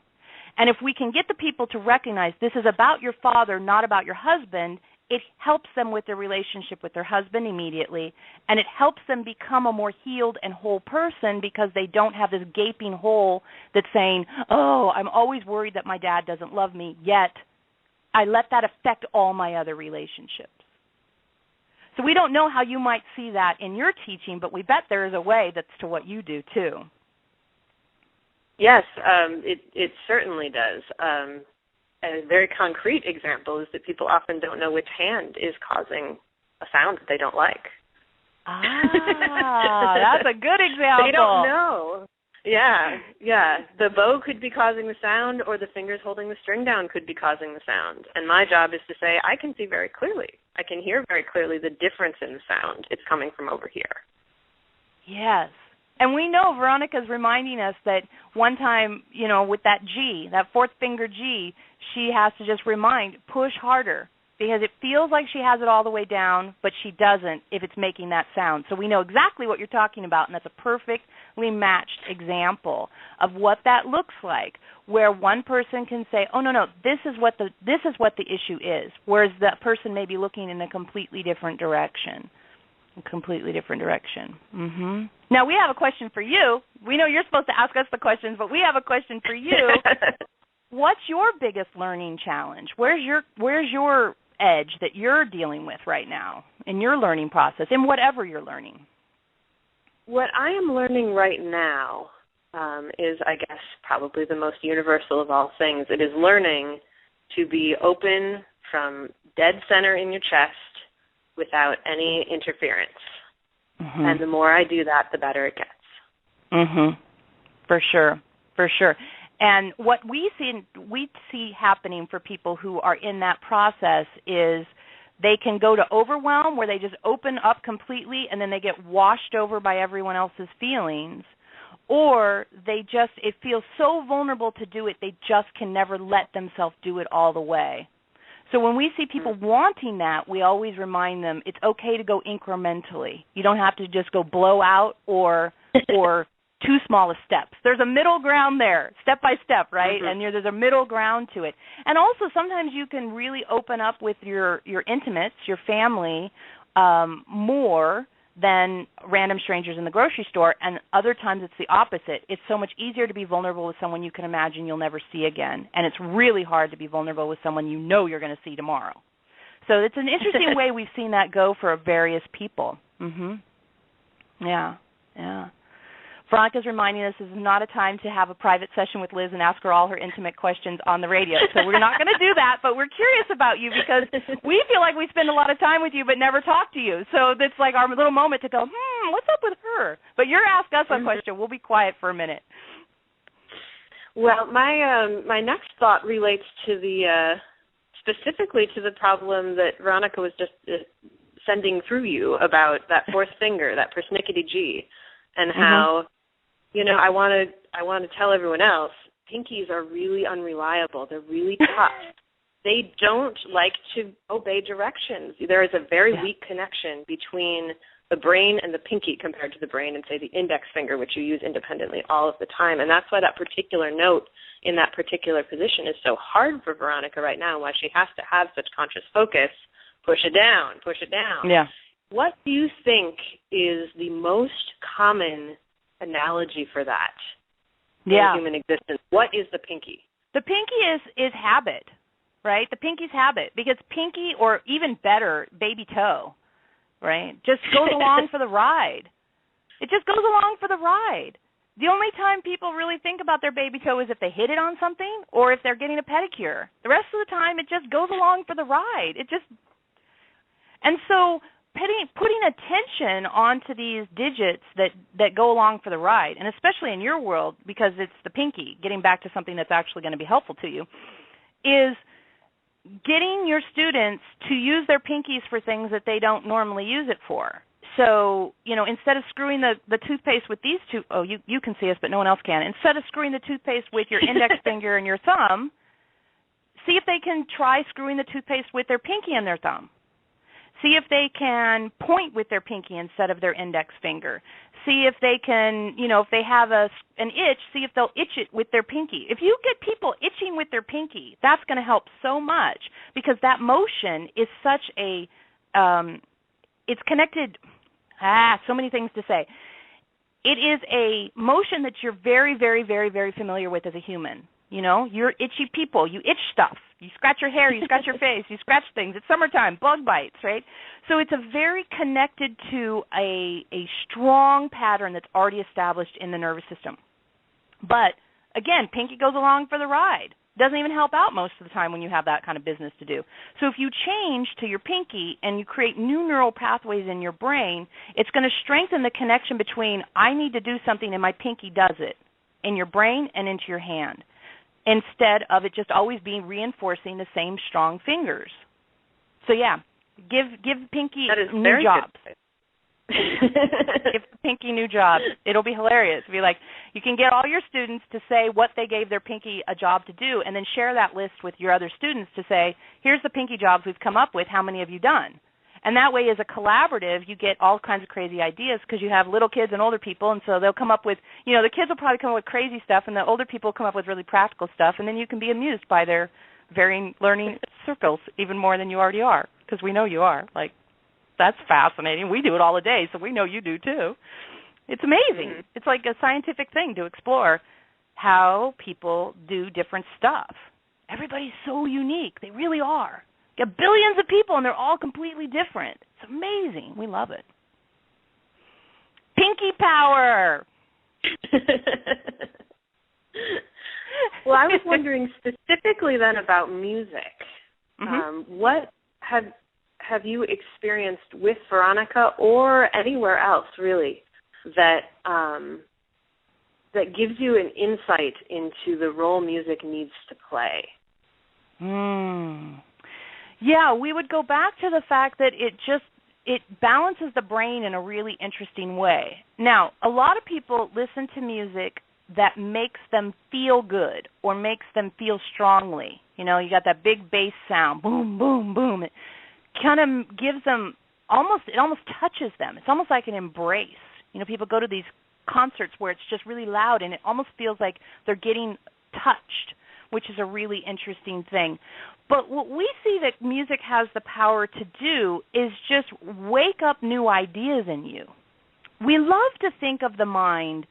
And if we can get the people to recognize this is about your father, not about your husband, it helps them with their relationship with their husband immediately, and it helps them become a more healed and whole person, because they don't have this gaping hole that's saying, oh, I'm always worried that my dad doesn't love me, yet I let that affect all my other relationships. So we don't know how you might see that in your teaching, but we bet there is a way that's to what you do too. Yes, it certainly does. A very concrete example is that people often don't know which hand is causing a sound that they don't like. That's a good example. They don't know. Yeah. The bow could be causing the sound, or the fingers holding the string down could be causing the sound. And my job is to say, I can see very clearly. I can hear very clearly the difference in the sound. It's coming from over here. Yes. And we know Veronica's reminding us that one time, with that G, that fourth finger G, she has to just push harder, because it feels like she has it all the way down, but she doesn't if it's making that sound. So we know exactly what you're talking about, and that's a perfectly matched example of what that looks like, where one person can say, oh, no, this is what the issue is, whereas that person may be looking in a completely different direction. Mm-hmm. Now, we have a question for you. We know you're supposed to ask us the questions, but we have a question for you. What's your biggest learning challenge? Where's your edge that you're dealing with right now in your learning process, in whatever you're learning? What I am learning right now is, I guess, probably the most universal of all things. It is learning to be open from dead center in your chest without any interference. Mm-hmm. And the more I do that, the better it gets. Mm-hmm. For sure. And what we see happening for people who are in that process is they can go to overwhelm, where they just open up completely and then they get washed over by everyone else's feelings, or it feels so vulnerable to do it, they just can never let themselves do it all the way. So when we see people wanting that, we always remind them it's okay to go incrementally. You don't have to just go blow out or too small of steps. There's a middle ground there, step by step, right? Mm-hmm. And there's a middle ground to it. And also sometimes you can really open up with your intimates, your family, more than random strangers in the grocery store, and other times it's the opposite. It's so much easier to be vulnerable with someone you can imagine you'll never see again, and it's really hard to be vulnerable with someone you know you're going to see tomorrow. So it's an interesting way we've seen that go for various people. Mm-hmm. Yeah. Veronica's reminding us this is not a time to have a private session with Liz and ask her all her intimate questions on the radio. So we're not going to do that, but we're curious about you because we feel like we spend a lot of time with you but never talk to you. So it's like our little moment to go, what's up with her? But you're ask us a question. We'll be quiet for a minute. Well, my next thought relates to specifically to the problem that Veronica was just sending through you about that fourth finger, that persnickety G, and how, I want to tell everyone else, pinkies are really unreliable. They're really tough. They don't like to obey directions. There is a very weak connection between the brain and the pinky compared to the brain and, say, the index finger, which you use independently all of the time. And that's why that particular note in that particular position is so hard for Veronica right now, why she has to have such conscious focus. Push it down. Yeah. What do you think is the most common analogy for that in human existence? What is the pinky? The pinky is habit, right? The pinky's habit, because pinky, or even better, baby toe, right, just goes along for the ride. It just goes along for the ride. The only time people really think about their baby toe is if they hit it on something or if they're getting a pedicure. The rest of the time, it just goes along for the ride. And so putting attention onto these digits that go along for the ride, and especially in your world, because it's the pinky, getting back to something that's actually going to be helpful to you, is getting your students to use their pinkies for things that they don't normally use it for. So, instead of screwing the toothpaste with these two, you can see us, but no one else can. Instead of screwing the toothpaste with your index finger and your thumb, see if they can try screwing the toothpaste with their pinky and their thumb. See if they can point with their pinky instead of their index finger. See if they can, if they have an itch, see if they'll itch it with their pinky. If you get people itching with their pinky, that's going to help so much, because that motion is such a, it's connected, so many things to say. It is a motion that you're very, very, very, very familiar with as a human. You're itchy people. You itch stuff. You scratch your hair, you scratch your face, you scratch things. It's summertime, bug bites, right? So it's a very connected to a strong pattern that's already established in the nervous system. But, again, pinky goes along for the ride. Doesn't even help out most of the time when you have that kind of business to do. So if you change to your pinky and you create new neural pathways in your brain, it's going to strengthen the connection between I need to do something and my pinky does it in your brain and into your hand, instead of it just always being reinforcing the same strong fingers. So, yeah, give pinky new jobs. Give the pinky new jobs. It'll be hilarious. It'll be like, you can get all your students to say what they gave their pinky a job to do, and then share that list with your other students to say, here's the pinky jobs we've come up with. How many have you done? And that way, as a collaborative, you get all kinds of crazy ideas because you have little kids and older people, and so they'll come up with, the kids will probably come up with crazy stuff, and the older people come up with really practical stuff, and then you can be amused by their varying learning circles even more than you already are, because we know you are. Like, that's fascinating. We do it all the day, so we know you do too. It's amazing. Mm-hmm. It's like a scientific thing to explore how people do different stuff. Everybody's so unique. They really are. You have billions of people, and they're all completely different. It's amazing. We love it. Pinky power. Well, I was wondering specifically then about music. Mm-hmm. What have you experienced with Veronica or anywhere else, really, that that gives you an insight into the role music needs to play? Yeah, we would go back to the fact that it balances the brain in a really interesting way. Now, a lot of people listen to music that makes them feel good or makes them feel strongly. You got that big bass sound, boom, boom, boom. It kind of gives them it almost touches them. It's almost like an embrace. People go to these concerts where it's just really loud and it almost feels like they're getting touched, which is a really interesting thing. But what we see that music has the power to do is just wake up new ideas in you. We love to think of the mind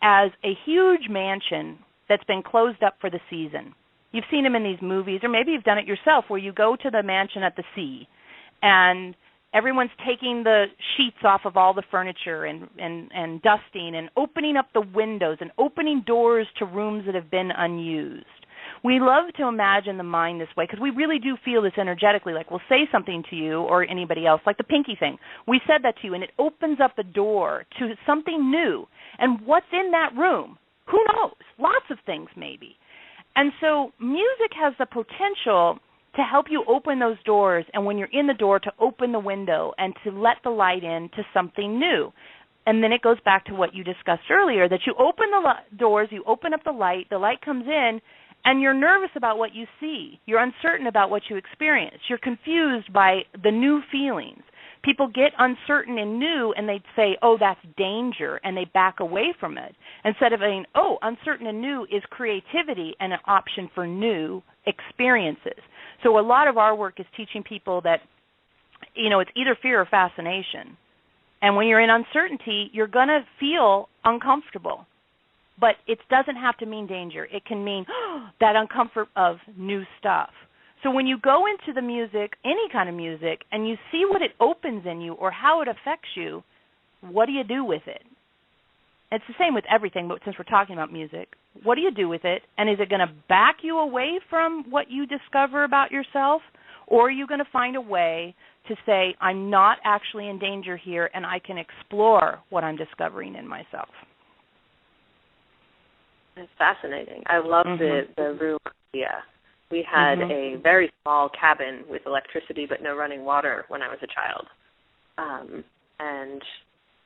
as a huge mansion that's been closed up for the season. You've seen them in these movies, or maybe you've done it yourself, where you go to the mansion at the sea and everyone's taking the sheets off of all the furniture and dusting and opening up the windows and opening doors to rooms that have been unused. We love to imagine the mind this way because we really do feel this energetically, like we'll say something to you or anybody else, like the pinky thing. We said that to you, and it opens up the door to something new. And what's in that room? Who knows? Lots of things maybe. And so music has the potential to help you open those doors, and when you're in the door, to open the window and to let the light in to something new. And then it goes back to what you discussed earlier, that you open the doors, you open up the light comes in, and you're nervous about what you see. You're uncertain about what you experience. You're confused by the new feelings. People get uncertain and new, and they say, oh, that's danger, and they back away from it. Instead of saying, oh, uncertain and new is creativity and an option for new experiences. So a lot of our work is teaching people that, it's either fear or fascination. And when you're in uncertainty, you're going to feel uncomfortable. But it doesn't have to mean danger. It can mean that uncomfort of new stuff. So when you go into the music, any kind of music, and you see what it opens in you or how it affects you, what do you do with it? It's the same with everything, but since we're talking about music, what do you do with it? And is it going to back you away from what you discover about yourself? Or are you going to find a way to say, I'm not actually in danger here, and I can explore what I'm discovering in myself? It's fascinating. I love the room idea. We had a very small cabin with electricity but no running water when I was a child. And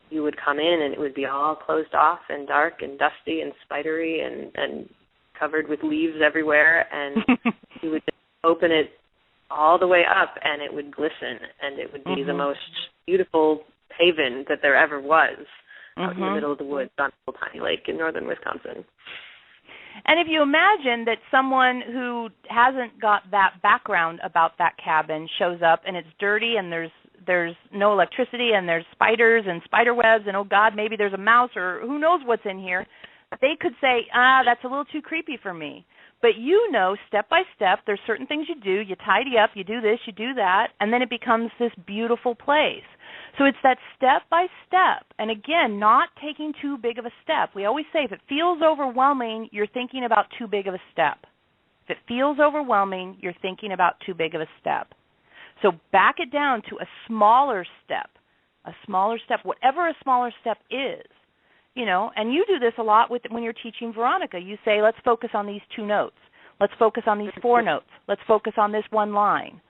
you would come in and it would be all closed off and dark and dusty and spidery and covered with leaves everywhere. And you would just open it all the way up and it would glisten and it would be the most beautiful haven that there ever was out in the middle of the woods on a little tiny lake in northern Wisconsin. And if you imagine that someone who hasn't got that background about that cabin shows up and it's dirty and there's no electricity and there's spiders and spider webs and, oh, God, maybe there's a mouse or who knows what's in here, they could say, that's a little too creepy for me. But you know, step by step, there's certain things you do. You tidy up, you do this, you do that, and then it becomes this beautiful place. So it's that step by step. And again, not taking too big of a step. We always say if it feels overwhelming, you're thinking about too big of a step. If it feels overwhelming, you're thinking about too big of a step. So back it down to a smaller step, whatever a smaller step is. You know, and you do this a lot when you're teaching Veronica. You say, let's focus on these 2 notes. Let's focus on these 4 notes. Let's focus on this 1 line.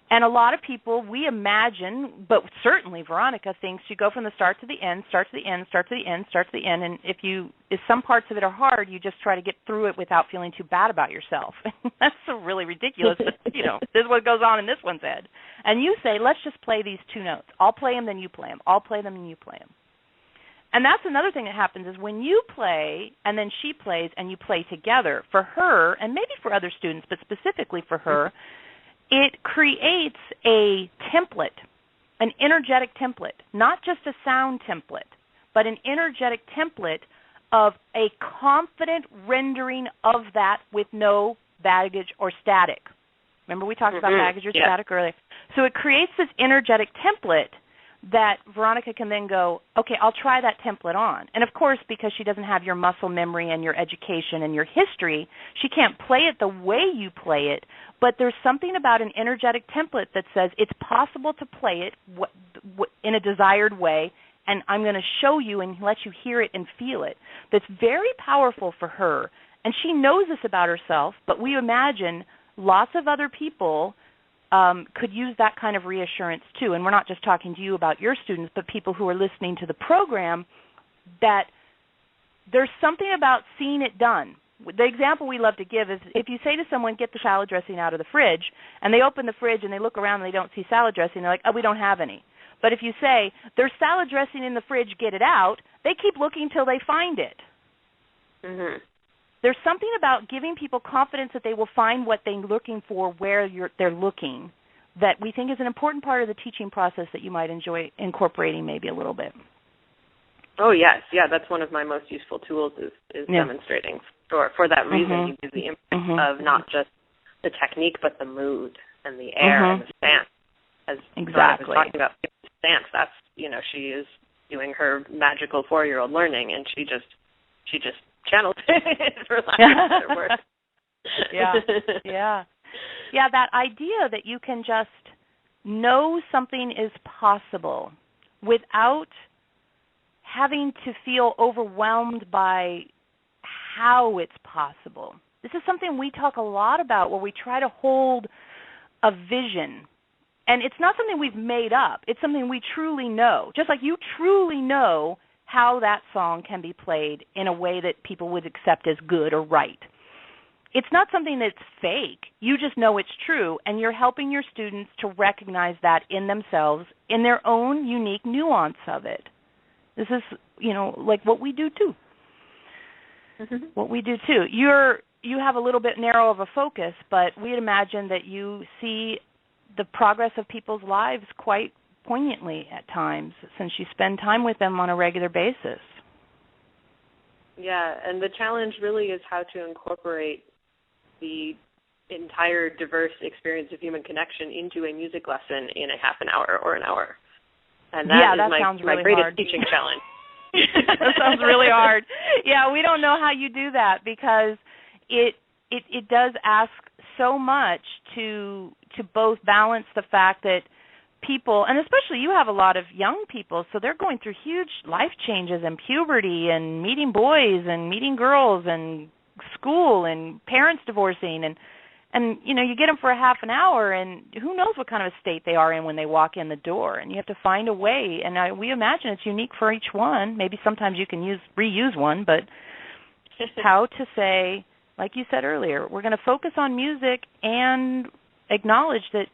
And a lot of people, we imagine, but certainly Veronica thinks you go from the start to the end, start to the end, start to the end, start to the end. And if some parts of it are hard, you just try to get through it without feeling too bad about yourself. That's so really ridiculous, but, you know, this is what goes on in this one's head. And you say, let's just play these 2 notes. I'll play them, then you play them. I'll play them, and you play them. And that's another thing that happens is when you play and then she plays and you play together, for her, and maybe for other students, but specifically for her, it creates a template, an energetic template, not just a sound template, but an energetic template of a confident rendering of that with no baggage or static. Remember we talked about baggage or static earlier? So it creates this energetic template that Veronica can then go, okay, I'll try that template on. And, of course, because she doesn't have your muscle memory and your education and your history, she can't play it the way you play it, but there's something about an energetic template that says it's possible to play it in a desired way, and I'm going to show you and let you hear it and feel it. That's very powerful for her. And she knows this about herself, but we imagine lots of other people could use that kind of reassurance too. And we're not just talking to you about your students, but people who are listening to the program, that there's something about seeing it done. The example we love to give is if you say to someone, get the salad dressing out of the fridge, and they open the fridge and they look around and they don't see salad dressing, they're like, oh, we don't have any. But if you say, there's salad dressing in the fridge, get it out, they keep looking till they find it. Mm-hmm. There's something about giving people confidence that they will find what they're looking for where they're looking that we think is an important part of the teaching process that you might enjoy incorporating maybe a little bit. Oh, yes. Yeah, that's one of my most useful tools is demonstrating. For that reason, you give the imprint of not just the technique, but the mood and the air and the stance. As I was talking about the stance, that's, you know, she is doing her magical 4-year-old learning, and she just channeled it, for lack of a better word. Yeah, that idea that you can just know something is possible without having to feel overwhelmed by how it's possible. This is something we talk a lot about where we try to hold a vision. And it's not something we've made up. It's something we truly know. Just like you truly know how that song can be played in a way that people would accept as good or right. It's not something that's fake. You just know it's true, and you're helping your students to recognize that in themselves, in their own unique nuance of it. This is, you know, like what we do too. What we do too. You have a little bit narrow of a focus, but we'd imagine that you see the progress of people's lives quite poignantly at times, since you spend time with them on a regular basis. Yeah, and the challenge really is how to incorporate the entire diverse experience of human connection into a music lesson in a half an hour or an hour. And that is my greatest hard. Teaching challenge. That sounds really hard. Yeah, we don't know how you do that because it does ask so much to both balance the fact that people, and especially you have a lot of young people, so they're going through huge life changes and puberty and meeting boys and meeting girls and school and parents divorcing and you know, you get them for a half an hour and who knows what kind of a state they are in when they walk in the door, and you have to find a way, and we imagine it's unique for each one. Maybe sometimes you can reuse one, but how to say, like you said earlier, we're going to focus on music and acknowledge that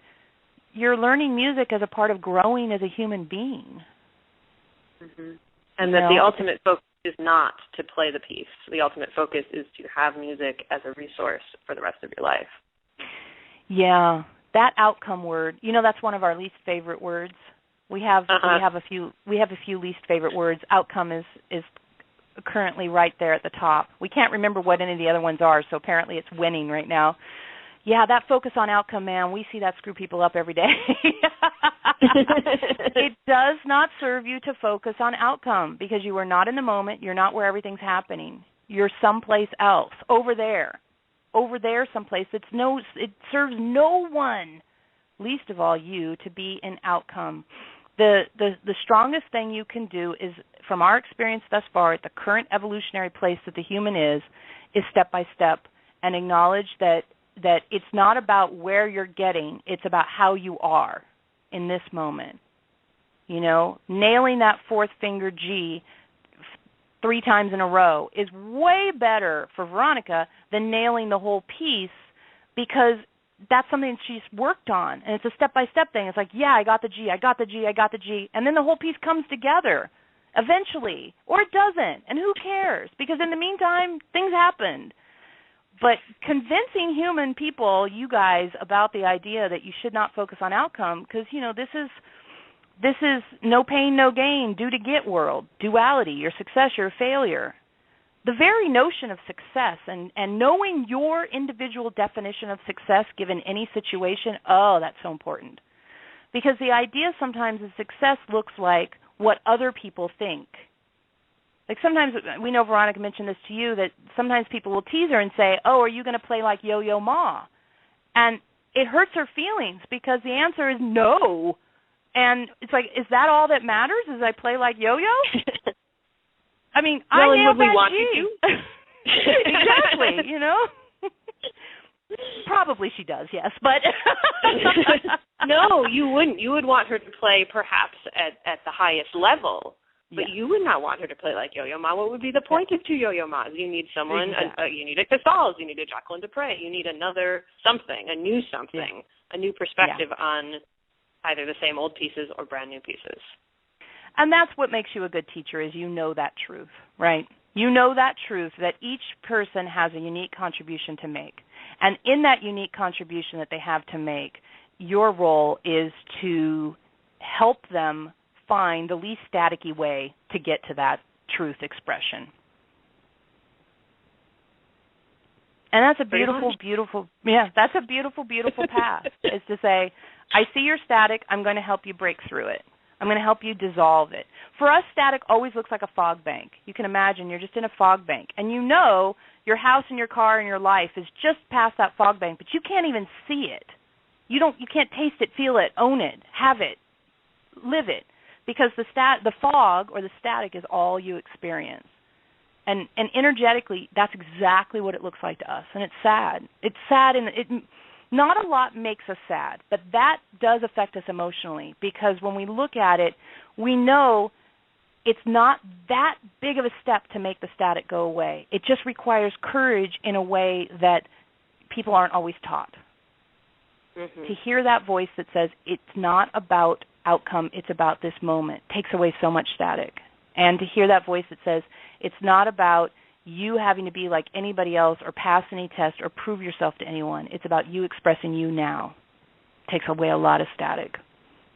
you're learning music as a part of growing as a human being. And that the ultimate focus is not to play the piece. The ultimate focus is to have music as a resource for the rest of your life. Yeah, that outcome word. You know, that's one of our least favorite words. We have a few least favorite words. Outcome is currently right there at the top. We can't remember what any of the other ones are, so apparently it's winning right now. Yeah, that focus on outcome, man, we see that screw people up every day. It does not serve you to focus on outcome because you are not in the moment. You're not where everything's happening. You're someplace else, over there someplace. It serves no one, least of all you, to be in outcome. The strongest thing you can do is, from our experience thus far, at the current evolutionary place that the human is step by step, and acknowledge that it's not about where you're getting, it's about how you are in this moment. You know, nailing that fourth finger G 3 times in a row is way better for Veronica than nailing the whole piece, because that's something she's worked on, and it's a step-by-step thing. It's like, yeah, I got the G, and then the whole piece comes together eventually, or it doesn't, and who cares? Because in the meantime, things happened. But convincing human people, you guys, about the idea that you should not focus on outcome, because, you know, this is no pain, no gain, do to get world, duality, your success, your failure. The very notion of success and knowing your individual definition of success given any situation, oh, that's so important. Because the idea sometimes is success looks like what other people think. Like sometimes, we know Veronica mentioned this to you, that sometimes people will tease her and say, oh, are you going to play like Yo-Yo Ma? And it hurts her feelings because the answer is no. And it's like, is that all that matters? Is I play like Yo-Yo? I mean, I nailed that G. Exactly, you know? Probably she does, yes, but... No, you wouldn't. You would want her to play perhaps at the highest level, but you would not want her to play like Yo-Yo Ma. What would be the point of 2 Yo-Yo Ma's? You need someone, you need a Casals, you need a Jacqueline Dupre, you need another something, a new something, a new perspective on either the same old pieces or brand new pieces. And that's what makes you a good teacher, is you know that truth, right? You know that truth, that each person has a unique contribution to make. And in that unique contribution that they have to make, your role is to help them find the least staticky way to get to that truth expression. And that's a beautiful, beautiful path, is to say, I see you're static, I'm going to help you break through it. I'm going to help you dissolve it. For us, static always looks like a fog bank. You can imagine you're just in a fog bank, and you know your house and your car and your life is just past that fog bank, but you can't even see it. You can't taste it, feel it, own it, have it, live it, because the fog or the static is all you experience. And energetically, that's exactly what it looks like to us, and it's sad. It's sad, and not a lot makes us sad, but that does affect us emotionally, because when we look at it, we know it's not that big of a step to make the static go away. It just requires courage in a way that people aren't always taught. Mm-hmm. To hear that voice that says it's not about outcome, it's about this moment, takes away so much static. And to hear that voice that says it's not about you having to be like anybody else or pass any test or prove yourself to anyone. It's about you expressing you now. Takes away a lot of static.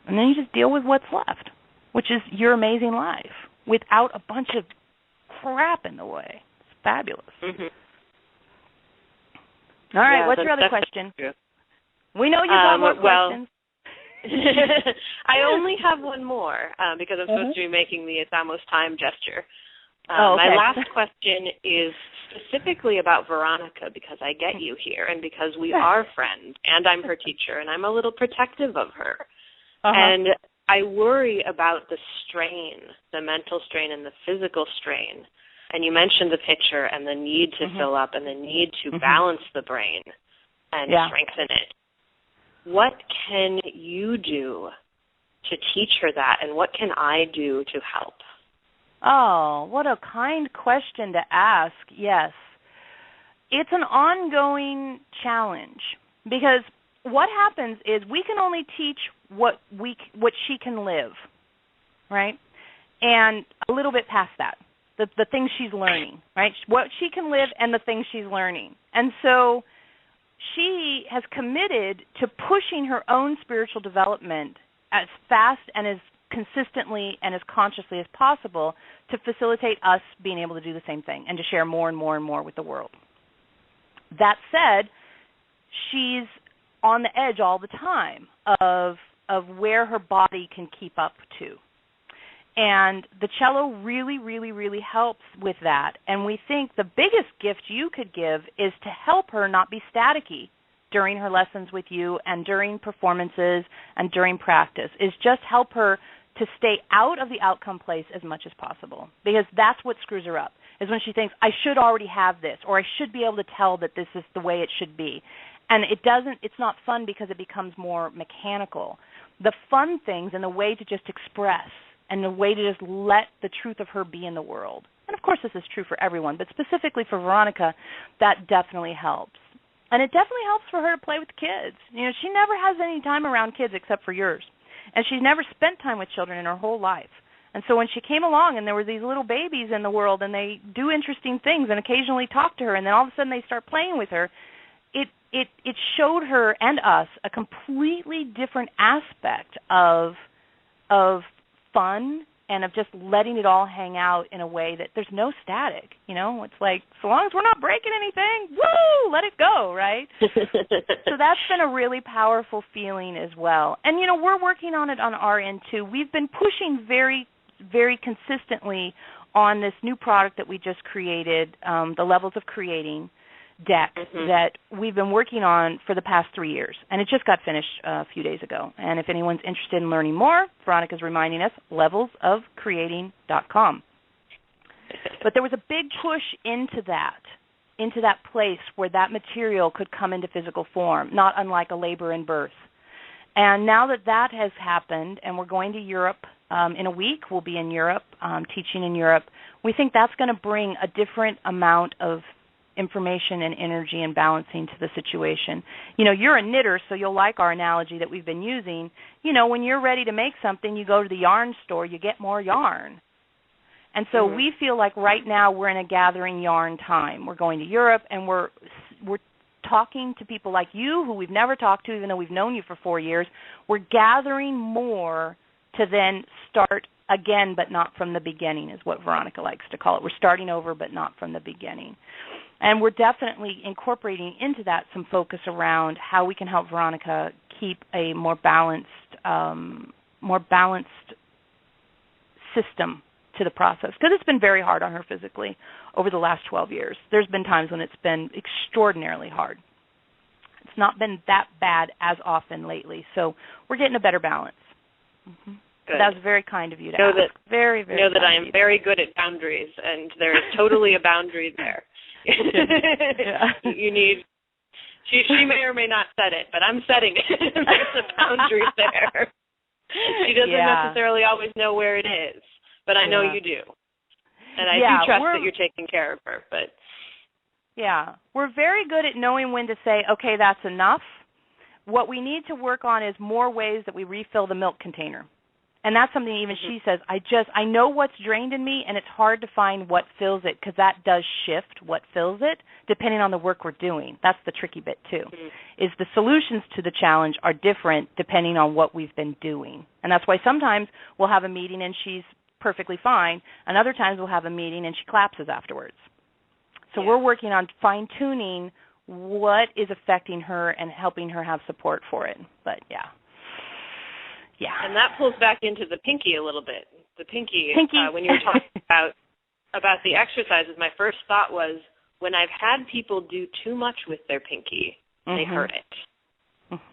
And then you just deal with what's left, which is your amazing life without a bunch of crap in the way. It's fabulous. Mm-hmm. All right, what's your other question? True. We know you've got more questions. I only have one more because I'm supposed to be making the It's Almost Time gesture. My last question is specifically about Veronica, because I get you here and because we are friends and I'm her teacher and I'm a little protective of her. And I worry about the strain, the mental strain and the physical strain. And you mentioned the picture and the need to fill up and the need to balance the brain and strengthen it. What can you do to teach her that, and what can I do to help? Oh, what a kind question to ask. Yes. It's an ongoing challenge, because what happens is we can only teach what she can live, right? And a little bit past that, the things she's learning, right? What she can live and the things she's learning. And so she has committed to pushing her own spiritual development as fast and as consistently and as consciously as possible to facilitate us being able to do the same thing and to share more and more and more with the world. That said, she's on the edge all the time of where her body can keep up to. And the cello really, really, really helps with that. And we think the biggest gift you could give is to help her not be staticky during her lessons with you and during performances and during practice, is just help her to stay out of the outcome place as much as possible, because that's what screws her up, is when she thinks, I should already have this, or I should be able to tell that this is the way it should be. And it's not fun because it becomes more mechanical. The fun things and the way to just express and the way to just let the truth of her be in the world. And of course this is true for everyone, but specifically for Veronica, that definitely helps. And it definitely helps for her to play with kids. You know, she never has any time around kids except for yours. And she's never spent time with children in her whole life. And so when she came along and there were these little babies in the world and they do interesting things and occasionally talk to her and then all of a sudden they start playing with her, it showed her and us a completely different aspect of fun and of just letting it all hang out in a way that there's no static. You know, it's like, so long as we're not breaking anything, woo, let it go, right? So that's been a really powerful feeling as well. And, you know, we're working on it on our end too. We've been pushing very, very consistently on this new product that we just created, the Levels of Creating deck that we've been working on for the past 3 years. And it just got finished a few days ago. And if anyone's interested in learning more, Veronica's reminding us, levelsofcreating.com. But there was a big push into that place where that material could come into physical form, not unlike a labor and birth. And now that that has happened, and we're going to Europe in a week, we'll be in Europe, teaching in Europe, we think that's going to bring a different amount of information and energy and balancing to the situation. You know, you're a knitter, so you'll like our analogy that we've been using. You know, when you're ready to make something, you go to the yarn store, you get more yarn. And so we feel like right now we're in a gathering yarn time. We're going to Europe, and we're talking to people like you who we've never talked to, even though we've known you for 4 years. We're gathering more to then start again, but not from the beginning, is what Veronica likes to call it. We're starting over, but not from the beginning. And we're definitely incorporating into that some focus around how we can help Veronica keep a more balanced system to the process, because it's been very hard on her physically over the last 12 years. There's been times when it's been extraordinarily hard. It's not been that bad as often lately, so we're getting a better balance. That was very kind of you to ask. Very, very know that I am very good at boundaries, and there is totally a boundary there. You need. She may or may not set it, but I'm setting it. There's a boundary there. She doesn't necessarily always know where it is, but I know you do, and I do trust that you're taking care of her. But we're very good at knowing when to say, okay, that's enough. What we need to work on is more ways that we refill the milk container. And that's something even she says, I know what's drained in me, and it's hard to find what fills it, because that does shift what fills it depending on the work we're doing. That's the tricky bit, too, is the solutions to the challenge are different depending on what we've been doing. And that's why sometimes we'll have a meeting and she's perfectly fine, and other times we'll have a meeting and she collapses afterwards. So we're working on fine-tuning what is affecting her and helping her have support for it. But, and that pulls back into the pinky a little bit. The pinky. When you were talking about the exercises, my first thought was, when I've had people do too much with their pinky, they hurt it.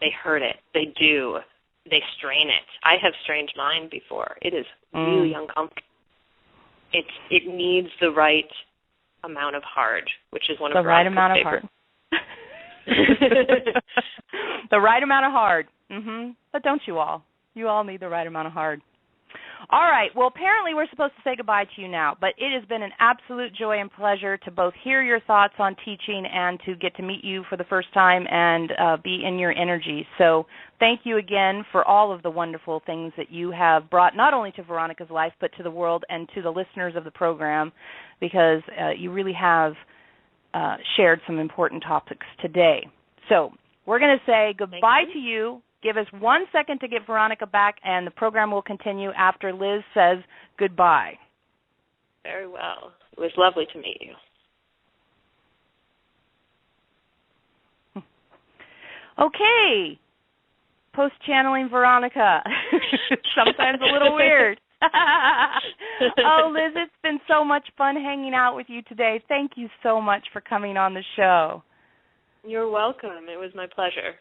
They hurt it. They do. They strain it. I have strained mine before. It is really uncomfortable. It needs the right amount of hard, which is one of the right amount of hard. The right amount of hard. But don't you all? You all need the right amount of hard. All right. Well, apparently we're supposed to say goodbye to you now, but it has been an absolute joy and pleasure to both hear your thoughts on teaching and to get to meet you for the first time and be in your energy. So thank you again for all of the wonderful things that you have brought not only to Veronica's life but to the world and to the listeners of the program, because you really have shared some important topics today. So we're going to say goodbye to you. give us 1 second to get Veronica back, and the program will continue after Liz says goodbye. Very well. It was lovely to meet you. Okay. Post-channeling Veronica. Sometimes a little weird. Oh, Liz, it's been so much fun hanging out with you today. Thank you so much for coming on the show. You're welcome. It was my pleasure.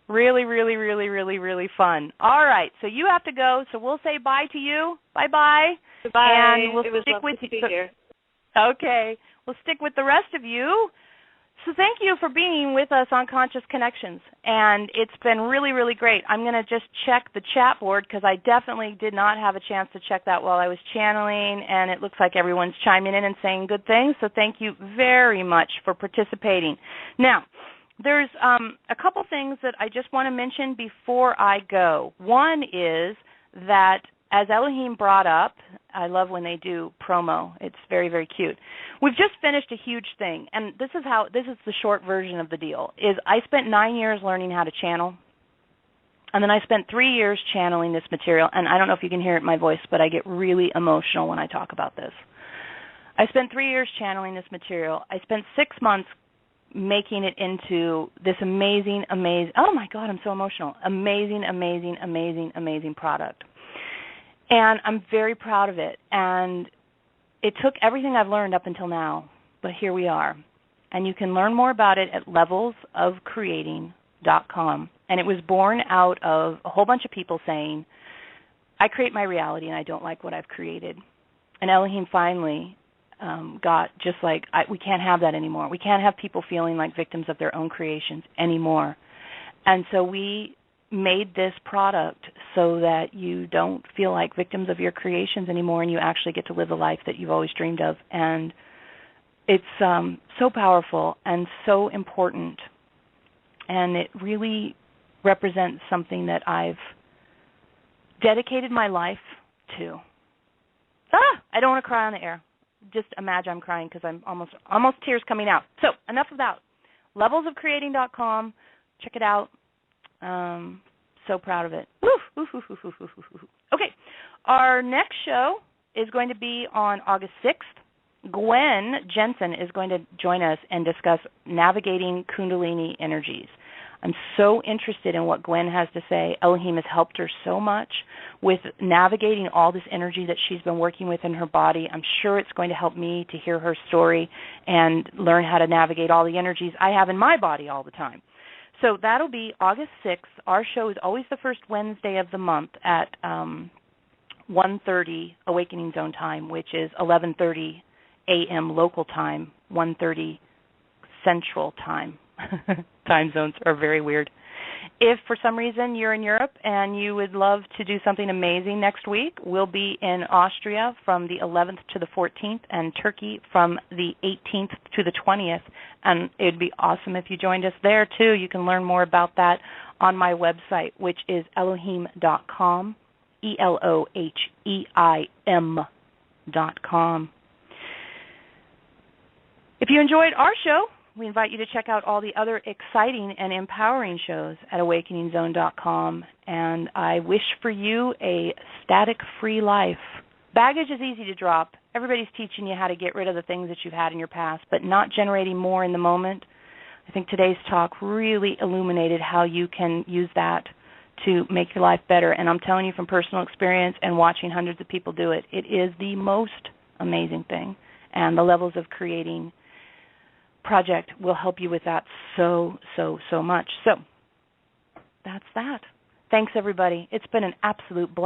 Really, really, really, really, really fun. All right, so you have to go, so we'll say bye to you. Bye-bye. Goodbye. And we'll it was stick lovely with to be here. Okay. We'll stick with the rest of you. So thank you for being with us on Conscious Connections, and it's been really, really great. I'm going to just check the chat board because I definitely did not have a chance to check that while I was channeling, and it looks like everyone's chiming in and saying good things, so thank you very much for participating. Now, there's a couple things that I just want to mention before I go. One is that, as Eloheim brought up, I love when they do promo. It's very, very cute. We've just finished a huge thing, and this is the short version of the deal, is I spent 9 years learning how to channel, and then I spent 3 years channeling this material, and I don't know if you can hear it in my voice, but I get really emotional when I talk about this. I spent 3 years channeling this material. I spent 6 months making it into this amazing, oh my God, I'm so emotional, amazing product. And I'm very proud of it. And it took everything I've learned up until now, but here we are. And you can learn more about it at levelsofcreating.com. And it was born out of a whole bunch of people saying, I create my reality and I don't like what I've created. And Elohim finally got just like, we can't have that anymore. We can't have people feeling like victims of their own creations anymore. And so we made this product so that you don't feel like victims of your creations anymore, and you actually get to live the life that you've always dreamed of. And it's so powerful and so important, and it really represents something that I've dedicated my life to. I don't want to cry on the air. Just imagine I'm crying because I'm almost tears coming out. So enough of that. Levelsofcreating.com. Check it out. So proud of it. Okay, our next show is going to be on August 6th. Gwen Jensen is going to join us and discuss navigating Kundalini energies. I'm so interested in what Gwen has to say. Elohim has helped her so much with navigating all this energy that she's been working with in her body. I'm sure it's going to help me to hear her story and learn how to navigate all the energies I have in my body all the time. So that'll be August 6th. Our show is always the first Wednesday of the month at 1:30 Awakening Zone time, which is 11:30 a.m. local time, 1:30 Central time. Time zones are very weird. If for some reason you're in Europe and you would love to do something amazing next week, we'll be in Austria from the 11th to the 14th and Turkey from the 18th to the 20th. And it would be awesome if you joined us there, too. You can learn more about that on my website, which is Eloheim.com, Eloheim.com. If you enjoyed our show, we invite you to check out all the other exciting and empowering shows at AwakeningZone.com. And I wish for you a static-free life. Baggage is easy to drop. Everybody's teaching you how to get rid of the things that you've had in your past, but not generating more in the moment. I think today's talk really illuminated how you can use that to make your life better. And I'm telling you from personal experience and watching hundreds of people do it, it is the most amazing thing. And the Levels of Creating project will help you with that so much. So that's that. Thanks, everybody. It's been an absolute blast.